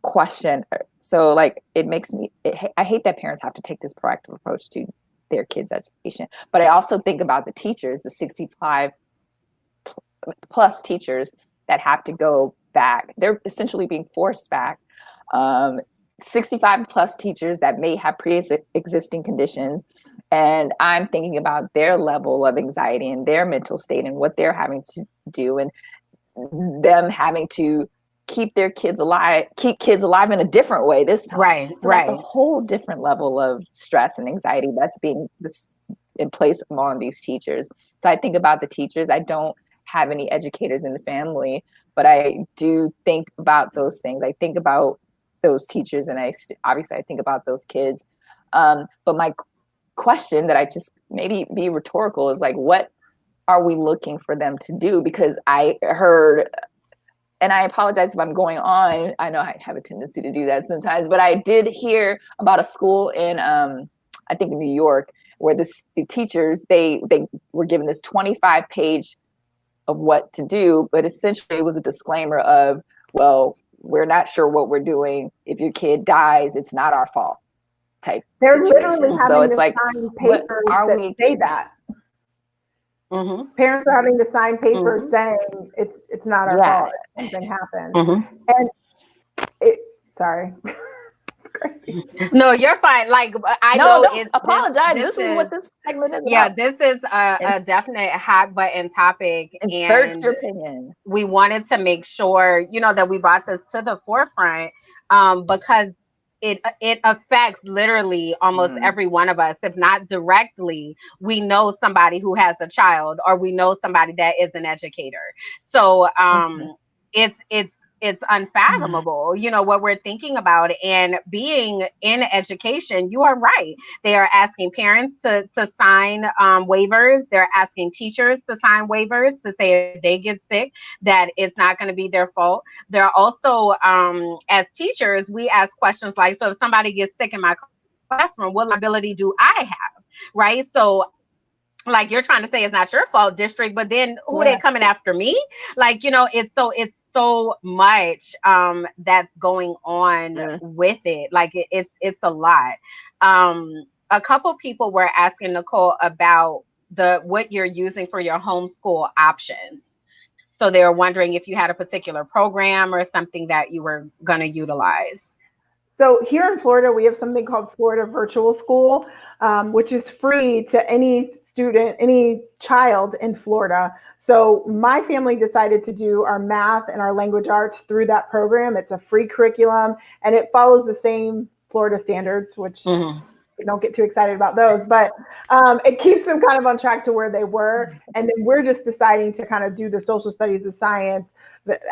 question. So like I hate that parents have to take this proactive approach to their kids' education. But I also think about the teachers, the 65 plus teachers that have to go back. They're essentially being forced back. 65 plus teachers that may have pre-existing conditions. And I'm thinking about their level of anxiety and their mental state and what they're having to do, and them having to keep kids alive in a different way this time. Right. So that's a whole different level of stress and anxiety that's being and place them on these teachers. So I think about the teachers. I don't have any educators in the family, but I do think about those things. I think about those teachers, and obviously I think about those kids. But my question that I just maybe be rhetorical is like, what are we looking for them to do? Because I heard, and I apologize if I'm going on, I know I have a tendency to do that sometimes, but I did hear about a school in, I think in New York, where the teachers, they were given this 25-page of what to do, but essentially it was a disclaimer of, well, we're not sure what we're doing. If your kid dies, it's not our fault type They're situation. literally having So it's to like, sign papers that say that. Mm-hmm. Parents are having to sign papers Mm-hmm. saying it's not our fault if something happens. Mm-hmm. And sorry. Crazy. No, you're fine. Like I know it's apologize. This is what this segment is yeah, about. this is a definite hot button topic. Insert and your opinion. We wanted to make sure, that we brought this to the forefront because it affects literally almost every one of us. If not directly, we know somebody who has a child, or we know somebody that is an educator. So it's unfathomable, what we're thinking about. And being in education, you are right. They are asking parents to sign waivers. They're asking teachers to sign waivers to say if they get sick, that it's not going to be their fault. They're also, as teachers, we ask questions like, so if somebody gets sick in my classroom, what liability do I have? Right? So like you're trying to say it's not your fault, district, but then who they coming after me? Like, it's so much that's going on with it. Like it's a lot. A couple people were asking Nicole about what you're using for your homeschool options. So they were wondering if you had a particular program or something that you were going to utilize. So here in Florida, we have something called Florida Virtual School, which is free to any student, any child in Florida. So my family decided to do our math and our language arts through that program. It's a free curriculum, and it follows the same Florida standards, which we don't get too excited about those, but it keeps them kind of on track to where they were. And then we're just deciding to kind of do the social studies, the science,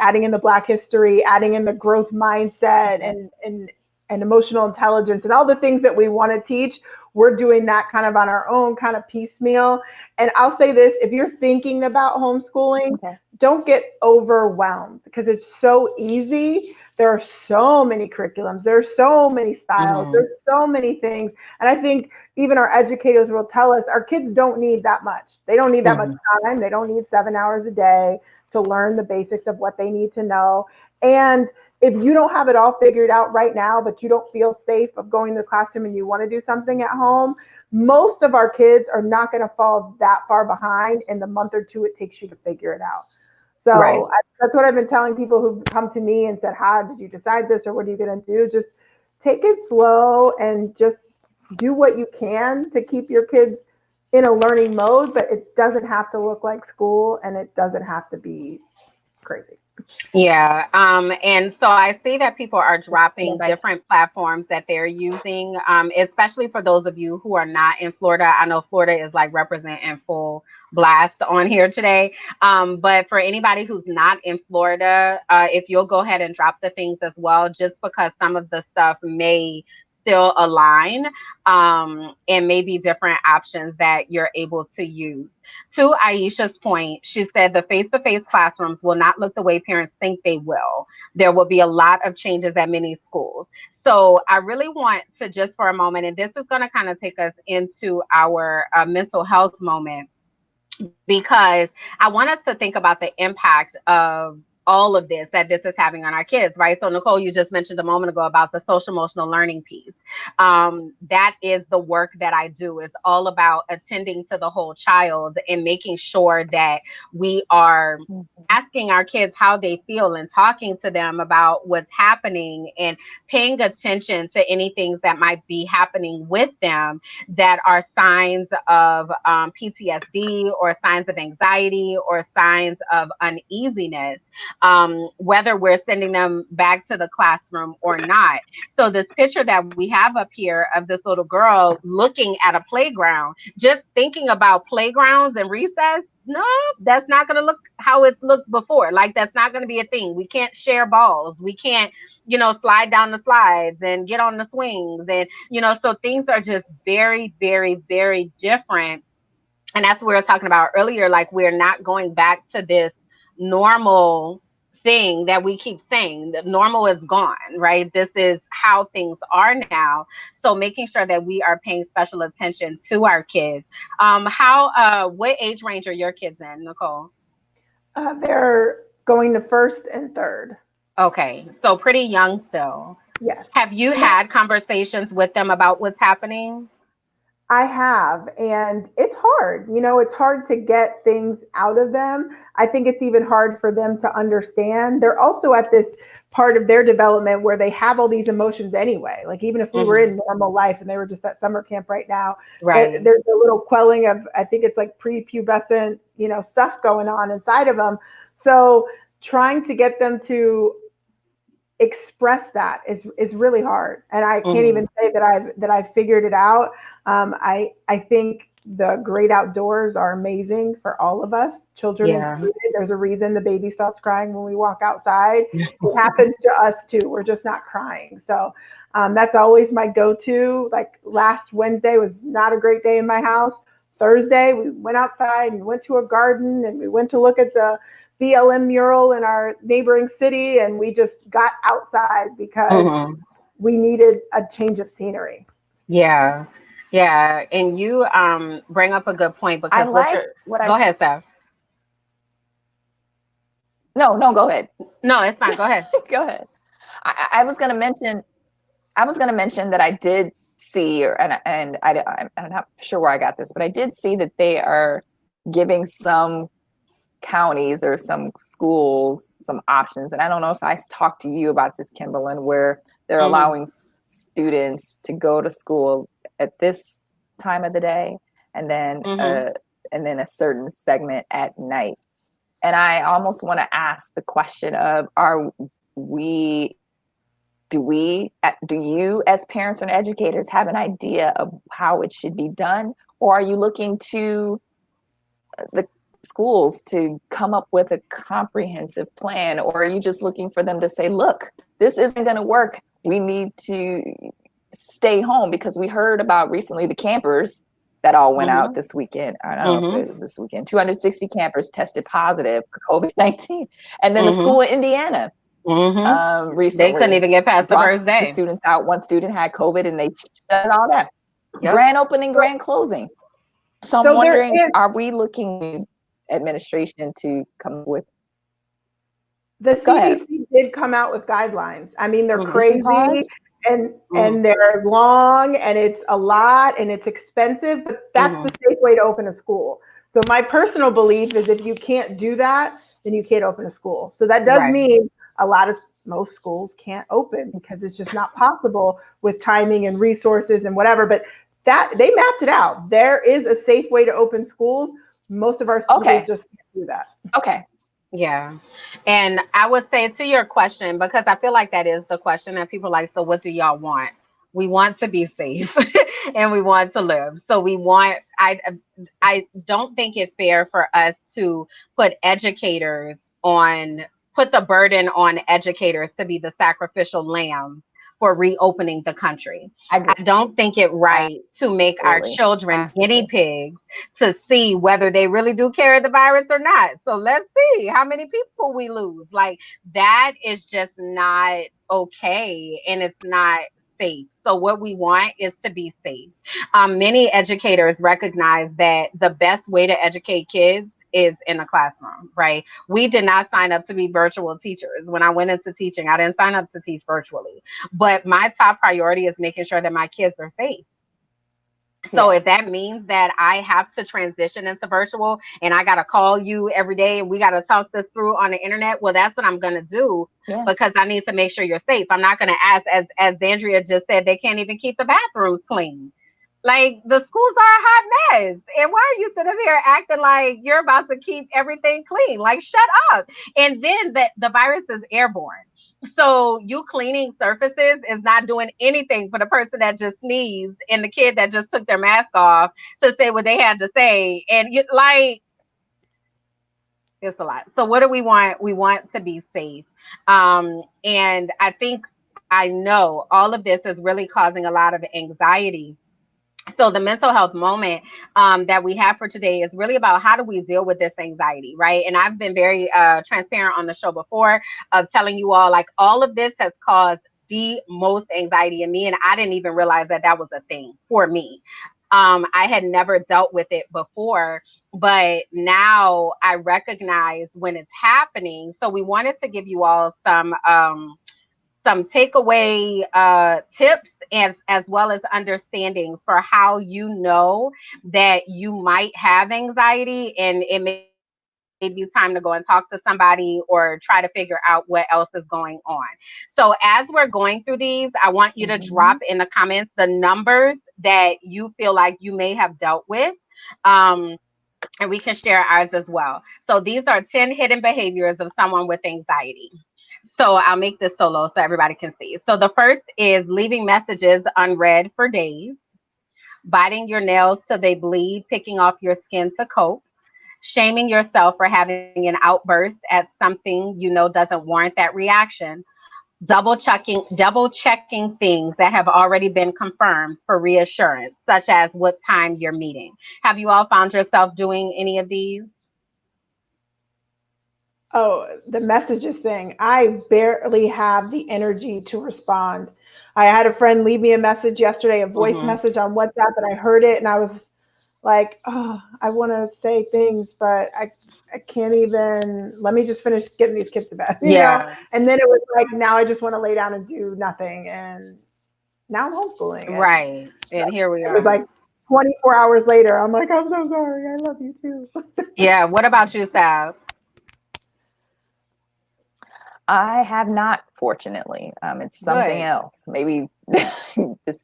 adding in the Black history, adding in the growth mindset and emotional intelligence and all the things that we want to teach. We're doing that kind of on our own, kind of piecemeal. And I'll say this, if you're thinking about homeschooling, don't get overwhelmed because it's so easy. There are so many curriculums. There's so many styles. There's so many things. And I think even our educators will tell us our kids don't need that much. They don't need that much time. They don't need 7 hours a day to learn the basics of what they need to know. And if you don't have it all figured out right now, but you don't feel safe of going to the classroom and you want to do something at home, most of our kids are not going to fall that far behind in the month or two it takes you to figure it out. So that's what I've been telling people who've come to me and said, how did you decide this, or what are you going to do? Just take it slow and just do what you can to keep your kids in a learning mode, but it doesn't have to look like school and it doesn't have to be crazy. Yeah. And so I see that people are dropping different platforms that they're using, especially for those of you who are not in Florida. I know Florida is like representing full blast on here today. But for anybody who's not in Florida, if you'll go ahead and drop the things as well, just because some of the stuff may still align and maybe different options that you're able to use. To Aisha's point, she said the face-to-face classrooms will not look the way parents think they will. There will be a lot of changes at many schools. So I really want to just for a moment, and this is going to kind of take us into our mental health moment, because I want us to think about the impact of all of this that this is having on our kids, right? So Nicole, you just mentioned a moment ago about the social emotional learning piece. That is the work that I do. It's all about attending to the whole child and making sure that we are asking our kids how they feel and talking to them about what's happening and paying attention to anything that might be happening with them that are signs of PTSD or signs of anxiety or signs of uneasiness. whether we're sending them back to the classroom or not. So this picture that we have up here of this little girl looking at a playground, just thinking about playgrounds and recess, no, that's not going to look how it's looked before. Like, that's not going to be a thing. We can't share balls. We can't, slide down the slides and get on the swings. And, so things are just very, very, very different. And that's what we were talking about earlier. Like, we're not going back to this normal thing that we keep saying. The normal is gone, right? This is how things are now. So making sure that we are paying special attention to our kids. What age range are your kids in, Nicole? They're going to first and third. Okay, so pretty young still. Yes. Have you had conversations with them about what's happening? I have, and it's hard. It's hard to get things out of them. I think it's even hard for them to understand. They're also at this part of their development where they have all these emotions anyway. Like, even if we were in normal life and they were just at summer camp right now, right, there's a little quelling of, I think it's like prepubescent, stuff going on inside of them. So trying to get them to express that is really hard, and I can't even say that I've figured it out. I think the great outdoors are amazing for all of us, children included. There's a reason the baby stops crying when we walk outside. It happens to us too. We're just not crying. So that's always my go-to. Like, last Wednesday was not a great day in my house. Thursday we went outside and went to a garden, and we went to look at the BLM mural in our neighboring city, and we just got outside because we needed a change of scenery. Yeah. And you bring up a good point, because go ahead, Sab. No, go ahead. No, it's fine. Go ahead. Go ahead. I was going to mention that I did see, and I'm not sure where I got this, but I did see that they are giving some counties or some schools some options. And I don't know if I talked to you about this, Kimberland, where they're allowing students to go to school at this time of the day, and then a certain segment at night. And I almost want to ask the question of, do you as parents and educators have an idea of how it should be done? Or are you looking to the schools to come up with a comprehensive plan? Or are you just looking for them to say, look, this isn't going to work, we need to stay home? Because we heard about recently the campers that all went out this weekend. I don't know if it was this weekend. 260 campers tested positive for COVID-19. And then the school in Indiana recently, they couldn't even get past the first day. The students out. One student had COVID and they shut it all down. Grand opening, grand closing. So I'm wondering, are we looking at administration to come with? The CDC did come out with guidelines. I mean, they're crazy and they're long, and it's a lot, and it's expensive, but that's the safe way to open a school. So my personal belief is, if you can't do that, then you can't open a school. So that does mean most schools can't open, because it's just not possible with timing and resources and whatever. But that they mapped it out. There is a safe way to open schools. Most of our schools just can't do that. Okay. Yeah. And I would say, to your question, because I feel like that is the question that people like, so what do y'all want? We want to be safe and we want to live. So I don't think it's fair for us to put the burden on educators to be the sacrificial lambs for reopening the country. I don't think it right to make our children guinea pigs to see whether they really do carry the virus or not. So let's see how many people we lose. Like, that is just not okay, and it's not safe. So what we want is to be safe. Many educators recognize that the best way to educate kids is in a classroom, right? We did not sign up to be virtual teachers. When I went into teaching, I didn't sign up to teach virtually. But my top priority is making sure that my kids are safe. So if that means that I have to transition into virtual and I got to call you every day and we got to talk this through on the internet, well, that's what I'm going to do, because I need to make sure you're safe. I'm not going to ask, as Andrea just said, they can't even keep the bathrooms clean. Like, the schools are a hot mess. And why are you sitting here acting like you're about to keep everything clean? Like, shut up. And then the virus is airborne. So you cleaning surfaces is not doing anything for the person that just sneezed and the kid that just took their mask off to say what they had to say. And you like, it's a lot. So what do we want? We want to be safe. And I know all of this is really causing a lot of anxiety. So the mental health moment that we have for today is really about how do we deal with this anxiety, right? And I've been very transparent on the show before of telling you all, like, all of this has caused the most anxiety in me, and I didn't even realize that that was a thing for me. I had never dealt with it before, but now I recognize when it's happening. So we wanted to give you all some takeaway tips as well as understandings for how you know that you might have anxiety and it may be time to go and talk to somebody or try to figure out what else is going on. So as we're going through these, I want you to drop in the comments the numbers that you feel like you may have dealt with. Um, and we can share ours as well. So these are 10 hidden behaviors of someone with anxiety. So I'll make this solo so everybody can see. So the first is leaving messages unread for days, biting your nails till they bleed, picking off your skin to cope, shaming yourself for having an outburst at something you know doesn't warrant that reaction, double checking things that have already been confirmed for reassurance, such as what time you're meeting. Have you all found yourself doing any of these? Oh, the messages thing. I barely have the energy to respond. I had a friend leave me a message yesterday, a voice Hmm. message on WhatsApp, and I heard it and I was like, oh, I want to say things, but I can't even, let me just finish getting these kids to bed, you know? Yeah, And then it was like, now I just want to lay down and do nothing. And now I'm homeschooling. And right. And here we it was are. like 24 hours later, I'm like, I'm so sorry. I love you too. Yeah. What about you, Sal? I have not, fortunately. It's something Good. else. Maybe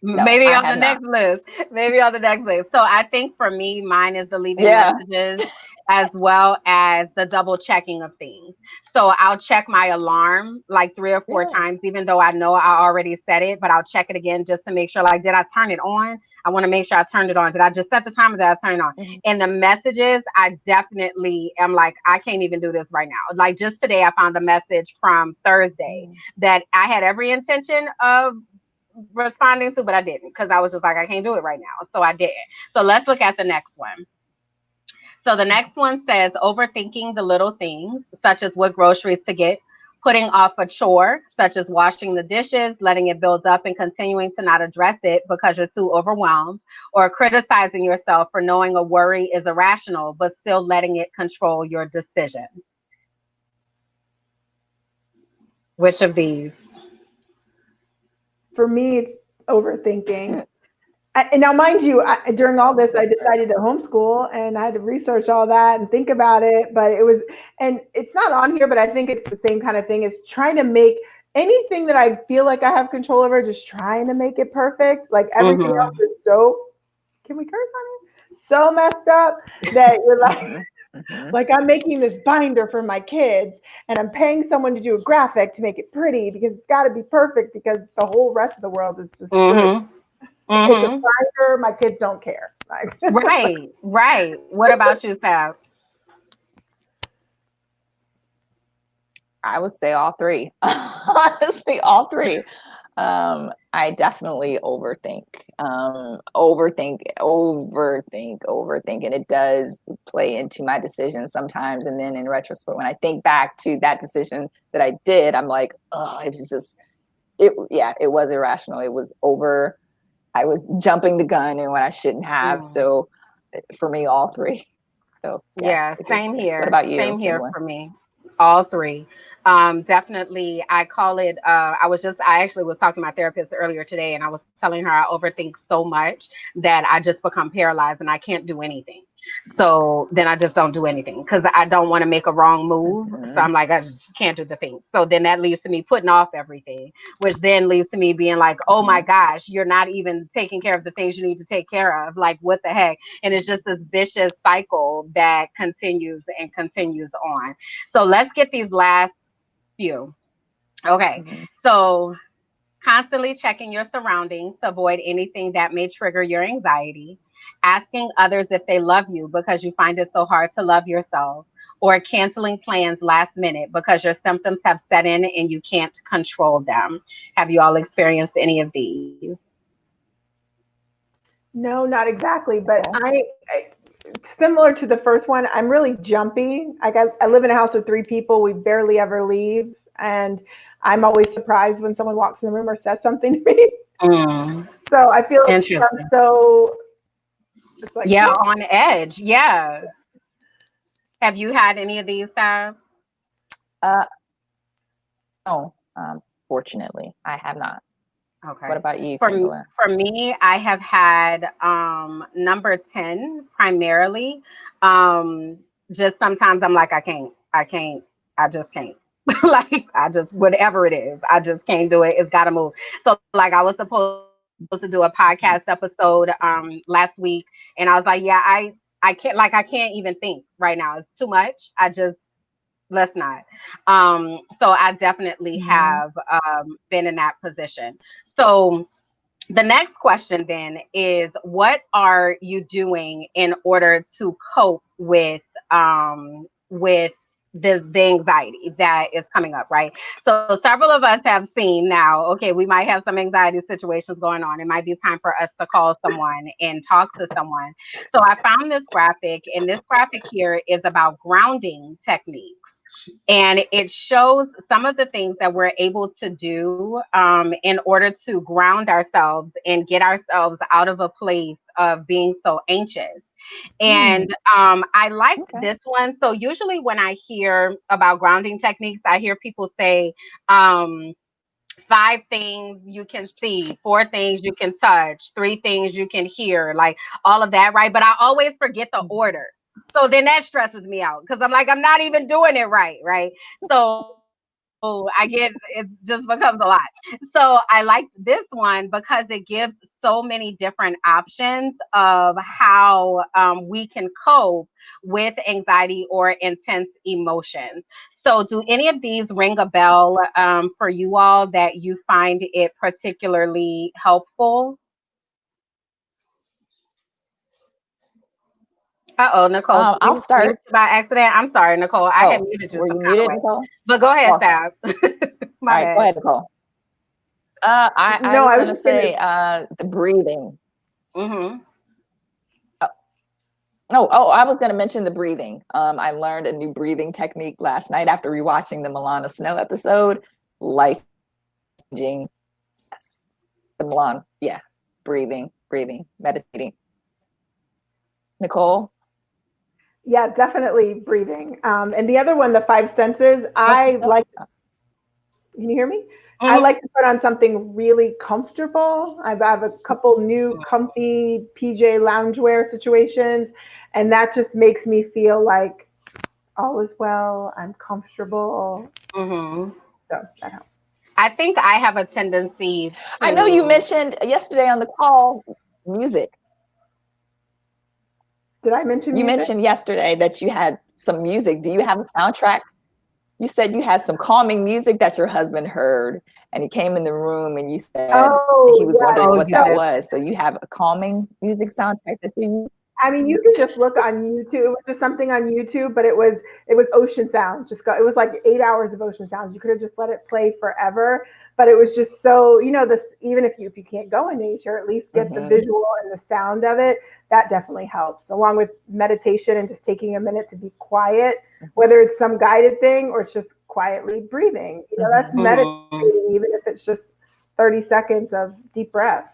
no, Maybe I on the have not. next list. Maybe on the next list. So I think for me, mine is the leaving Yeah. messages as well as the double checking of things. So I'll check my alarm like 3 or 4 times, even though I know I already set it, but I'll check it again just to make sure, like, did I turn it on? I want to make sure I turned it on. Did I just set the timer? Did I turn it on? Mhm. And the messages, I definitely am like, I can't even do this right now. Like, just today, I found a message from Thursday Mhm. that I had every intention of responding to, but I didn't because I was just like, I can't do it right now. So I didn't. So let's look at the next one. So the next one says overthinking the little things, such as what groceries to get, putting off a chore, such as washing the dishes, letting it build up and continuing to not address it because you're too overwhelmed, or criticizing yourself for knowing a worry is irrational, but still letting it control your decisions. Which of these? For me, it's overthinking. And now, mind you, during all this, I decided to homeschool and I had to research all that and think about it. But it was, and it's not on here, but I think it's the same kind of thing as trying to make anything that I feel like I have control over, just trying to make it perfect. Like everything else Mm-hmm. is so, can we curse on it? So messed up that you're like, Mhm. Mhm. like I'm making this binder for my kids and I'm paying someone to do a graphic to make it pretty because it's got to be perfect because the whole rest of the world is just screwed. Mm-hmm. It's a Mm-hmm. binder. My kids don't care. Like, Right, right. What about you, Sal? I would say all three. Honestly, all three. I definitely overthink, overthink, and it does play into my decisions sometimes. And then in retrospect, when I think back to that decision that I did, I'm like, oh, it was just, yeah, it was irrational. It was over. I was jumping the gun and when I shouldn't have. Mm. So for me, all three. So yes, Yeah, it is. same What here. about you, Same here Kimberland? for me. All three. Definitely, I call it, I actually was talking to my therapist earlier today and I was telling her I overthink so much that I just become paralyzed and I can't do anything. So then I just don't do anything because I don't want to make a wrong move. So Mhm. I'm like, I just can't do the thing. So then that leads to me putting off everything, which then leads to me being like, oh my Mhm. gosh, you're not even taking care of the things you need to take care of. Like, what the heck? And it's just this vicious cycle that continues and continues on. So let's get these last few. Okay. Mhm. So constantly checking your surroundings to avoid anything that may trigger your anxiety, asking others if they love you because you find it so hard to love yourself, or canceling plans last minute because your symptoms have set in and you can't control them. Have you all experienced any of these? No, not exactly, but Cool. similar to the first one, I'm really jumpy. I live in a house with three people. We barely ever leave. And I'm always surprised when someone walks in the room or says something to me. Mm, So I feel I'm interesting. so, it's like, Yeah, whoop. on edge. Yeah. Have you had any of these, Sab? Uh, no, fortunately, I have not. What Okay. about you, For Kimberland? for me, I have had number 10 primarily. Um just sometimes I'm like I just can't. Like I just whatever it is, I just can't do it. It's got to move. So like I was supposed to do a podcast Mhm. episode last week and I was like, yeah, I can't like I can't even think right now. It's too much. I just let's not. So I definitely Mhm. have been in that position. So the next question then is what are you doing in order to cope with the anxiety that is coming up, right? So several of us have seen now, okay, we might have some anxiety situations going on. It might be time for us to call someone and talk to someone. So I found this graphic, and this graphic here is about grounding techniques, and it shows some of the things that we're able to do in order to ground ourselves and get ourselves out of a place of being so anxious. Mm, And I liked okay. this one. So usually when I hear about grounding techniques, I hear people say, um, five things you can see, four things you can touch, three things you can hear, like all of that, right? But I always forget the Mhm. order. So then that stresses me out because I'm like, I'm not even doing it right, right? So I get it just becomes a lot. So I like this one because it gives so many different options of how we can cope with anxiety or intense emotions. So, do any of these ring a bell for you all that you find it particularly helpful? Uh-oh, Nicole, did I'll you mute start. by accident? I'm sorry, Nicole. I had Oh, muted you were some you kind of muted, way. Nicole? But go ahead, Oh, Sab. all My right. Go bad. ahead, Nicole. I No, was I was gonna just going to, say the breathing. Mm-hmm. Oh, oh, I was gonna mention the breathing. I learned a new breathing technique last night after rewatching the Milana Snow episode. Life changing. Yes. The Milan. Yeah. Breathing, meditating. Nicole. yeah, definitely breathing. And the other one, the five senses, Oh, she's I still. like, can you hear me? I Mm-hmm. like to put on something really comfortable. I have a couple new comfy PJ loungewear situations, and that just makes me feel like all is well. I'm comfortable. Mm-hmm. So that helps. I think I have a tendency I know you to. mentioned yesterday on the call music. Did I mention You music? mentioned yesterday that you had some music. Do you have a soundtrack? You said you had some calming music that your husband heard, and he came in the room and you said he Oh, was yes. wondering Oh, what you that So did. was. So you have a calming music soundtrack that you use? I mean, you could just look on YouTube. It was just something on YouTube, but it was ocean sounds. It was like 8 hours of ocean sounds. You could have just let it play forever, but it was just so this. Even if you can't go in nature, at least get the Mm-hmm. visual and the sound of it. That definitely helps, along with meditation and just taking a minute to be quiet, whether it's some guided thing or it's just quietly breathing. That's Mm-hmm. meditating, Mm-hmm. even if it's just 30 seconds of deep breath.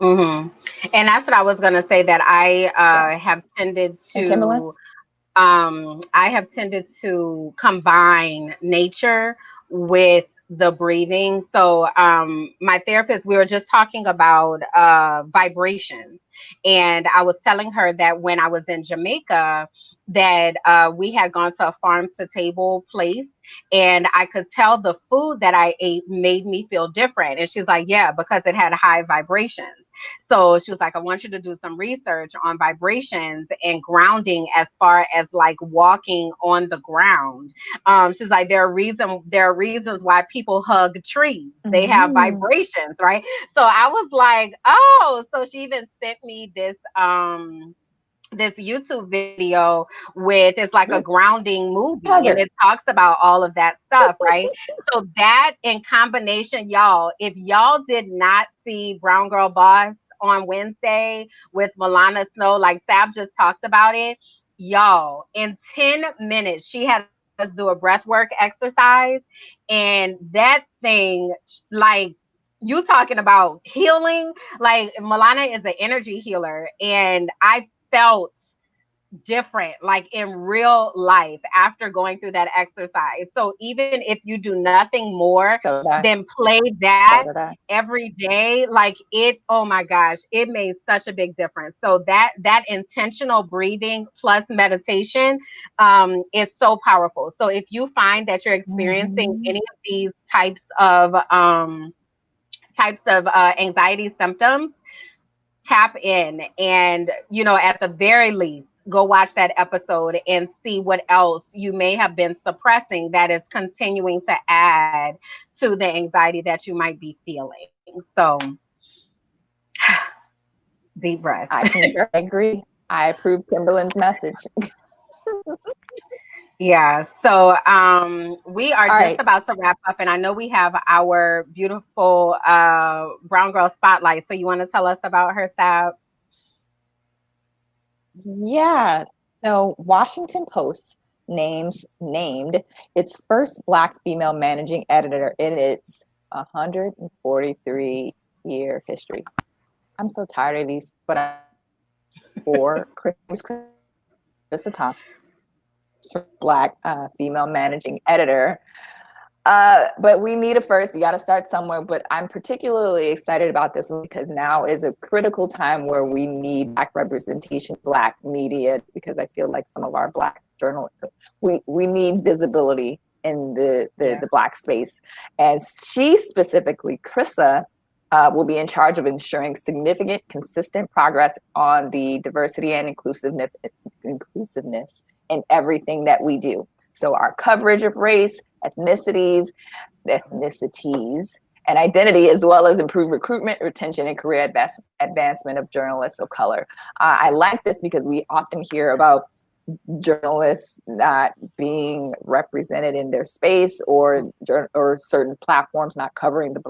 Mm-hmm. And that's what I was gonna say that Yeah. And Kimberly? I have tended to combine nature with the breathing. So my therapist, we were just talking about vibrations And I was telling her that when I was in Jamaica, that we had gone to a farm to table place, and I could tell the food that I ate made me feel different. And she's like, yeah, because it had high vibrations. So she was like, I want you to do some research on vibrations and grounding as far as like walking on the ground. She's like, there are reasons why people hug trees. They have vibrations, right? So I was like, oh, so she even sent me this YouTube video with, it's like a grounding movie, and it talks about all of that stuff, right? So that in combination, y'all, if y'all did not see Brown Girl Boss on Wednesday with Milana Snow, like Sab just talked about it, y'all, in 10 minutes, she had us do a breath work exercise, and that thing, like, you talking about healing, like Milana is an energy healer, and I felt different, like in real life, after going through that exercise. So even if you do nothing more than play that every day, like it, oh my gosh, it made such a big difference. So that intentional breathing plus meditation is so powerful. So if you find that you're experiencing any of these types of anxiety symptoms, tap in, and at the very least, go watch that episode and see what else you may have been suppressing that is continuing to add to the anxiety that you might be feeling. So deep breath. I agree. I approve Kimberland's message. Yeah. So we are just about to wrap up, and I know we have our beautiful Brown Girl Spotlight. So you want to tell us about her, Sab? Yeah. So Washington Post named its first Black female managing editor in its 143-year history. I'm so tired of these, but for Krista Thompson, Black female managing editor. But we need a first. You got to start somewhere. But I'm particularly excited about this one because now is a critical time where we need Black representation, Black media, because I feel like some of our Black journalists, we need visibility in the Black space. And she specifically, Krista, will be in charge of ensuring significant, consistent progress on the diversity and inclusiveness in everything that we do. So our coverage of race, ethnicities, and identity, as well as improved recruitment, retention, and career advancement of journalists of color. I like this because we often hear about journalists not being represented in their space, or certain platforms not covering the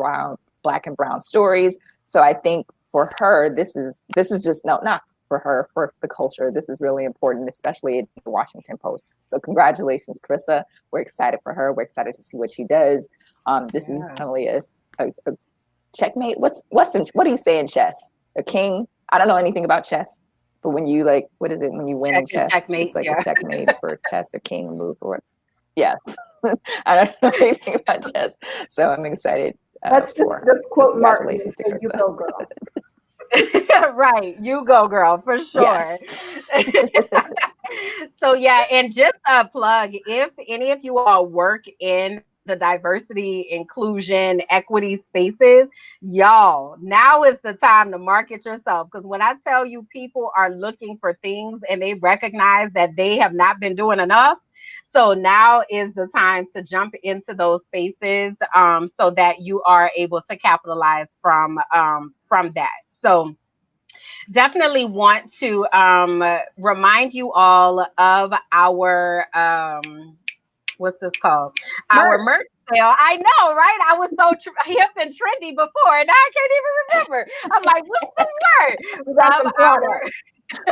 Black and brown stories. So I think for her, this is just not for her, for the culture. This is really important, especially at the Washington Post. So congratulations, Krista. We're excited for her. We're excited to see what she does. This is not only a checkmate. What do you say in chess? A king? I don't know anything about chess, but when you what is it when you win in chess? Checkmate, it's like a checkmate for chess, a king move or what? Yes. I don't know anything about chess, so I'm excited. That's just quote Martin. You go, girl. Right, you go, girl, for sure. Yes. So yeah, and just a plug, if any of you all work in the diversity, inclusion, equity spaces, y'all, now is the time to market yourself. Because when I tell you, people are looking for things and they recognize that they have not been doing enough. So now is the time to jump into those spaces so that you are able to capitalize from that. So definitely want to remind you all of our what's this called? Our merch sale. I know, right? I was so hip and trendy before, and I can't even remember. I'm like, what's the word?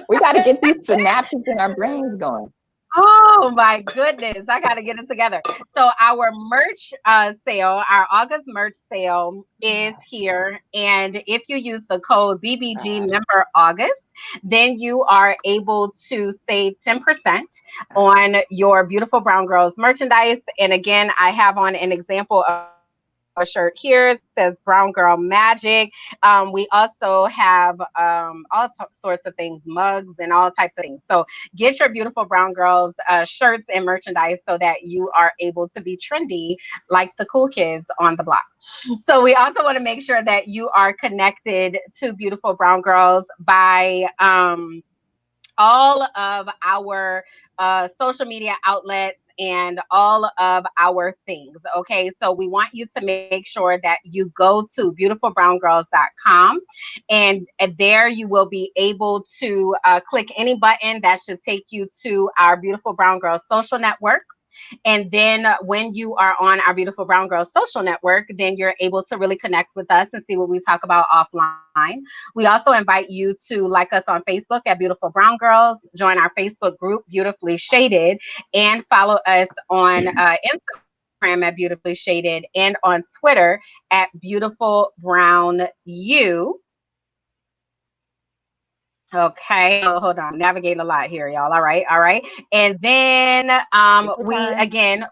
We got to get these synapses in our brains going. Oh my goodness, I got to get it together. So our merch sale, our August merch sale is here. And if you use the code BBG member August, then you are able to save 10% on your beautiful Brown Girls merchandise. And again, I have on an example of a shirt here. It says Brown Girl Magic. We also have sorts of things, mugs and all types of things. So get your beautiful Brown Girls shirts and merchandise so that you are able to be trendy like the cool kids on the block. So we also want to make sure that you are connected to Beautiful Brown Girls by all of our social media outlets and all of our things. Okay, so we want you to make sure that you go to beautifulbrowngirls.com, and there you will be able to click any button that should take you to our Beautiful Brown Girls social network. And then when you are on our Beautiful Brown Girls social network, then you're able to really connect with us and see what we talk about offline. We also invite you to like us on Facebook at Beautiful Brown Girls, join our Facebook group, Beautifully Shaded, and follow us on Instagram at Beautifully Shaded and on Twitter at Beautiful Brown U. Okay, oh, hold on, navigating a lot here, y'all. All right. And then we again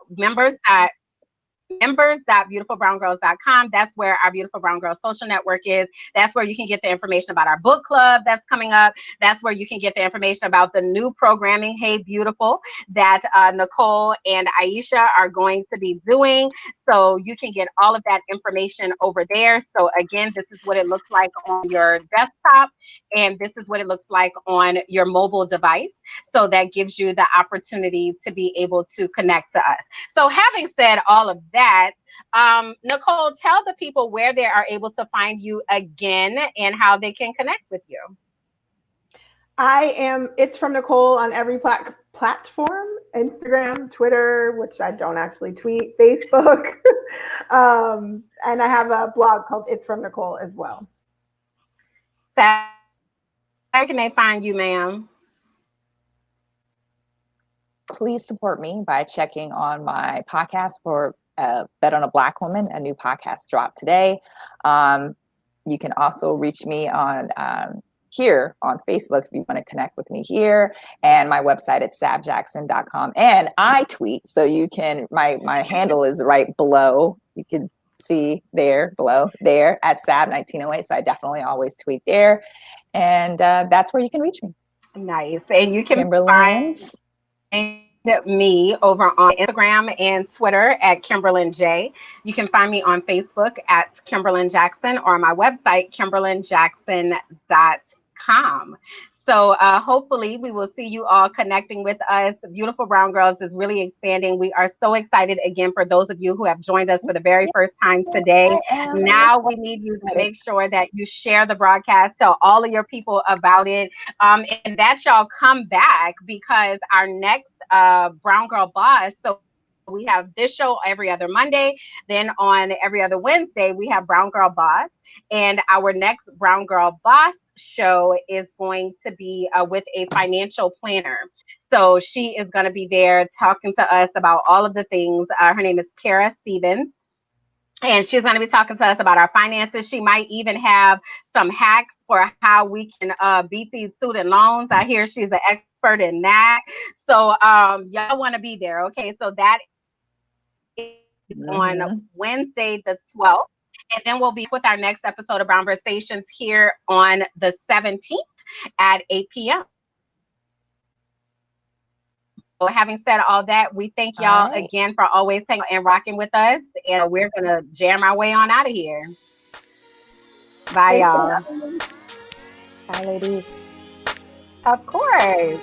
members.beautifulbrowngirls.com. That's where our Beautiful Brown Girls social network is. That's where you can get the information about our book club that's coming up. That's where you can get the information about the new programming, Hey Beautiful, that Nicole and Aisha are going to be doing. So you can get all of that information over there. So again, this is what it looks like on your desktop, and this is what it looks like on your mobile device. So that gives you the opportunity to be able to connect to us. So having said all of that, Nicole, tell the people where they are able to find you again and how they can connect with you. It's from Nicole on every platform, Instagram, Twitter, which I don't actually tweet, Facebook. And I have a blog called It's From Nicole as well. Where can they find you, ma'am? Please support me by checking on my podcast for Bet on a Black Woman. A new podcast dropped today. You can also reach me on here on Facebook if you want to connect with me here, and my website at sabjackson.com. And I tweet, so you can, my handle is right below. You can see there, below there at Sab1908. So I definitely always tweet there. And that's where you can reach me. Nice. And you can Kimberland's. Find me over on Instagram and Twitter at Kimberland J. You can find me on Facebook at Kimberland Jackson, or my website, kimberlandjackson.com. So hopefully we will see you all connecting with us. Beautiful Brown Girls is really expanding. We are so excited again for those of you who have joined us for the very first time today. Now we need you to make sure that you share the broadcast, tell all of your people about it, and that y'all come back, because our next Brown Girl Boss, so we have this show every other Monday. Then on every other Wednesday, we have Brown Girl Boss. And our next Brown Girl Boss show is going to be with a financial planner. So she is going to be there talking to us about all of the things. Her name is Kara Stevens. And she's going to be talking to us about our finances. She might even have some hacks for how we can beat these student loans. I hear she's an expert in that. So y'all want to be there. Okay, so that is on Wednesday the 12th. And then we'll be with our next episode of Brown Conversations here on the 17th at 8 p.m. So having said all that, we thank y'all again for always hanging and rocking with us. And we're going to jam our way on out of here. Bye, y'all. Bye, ladies. Of course.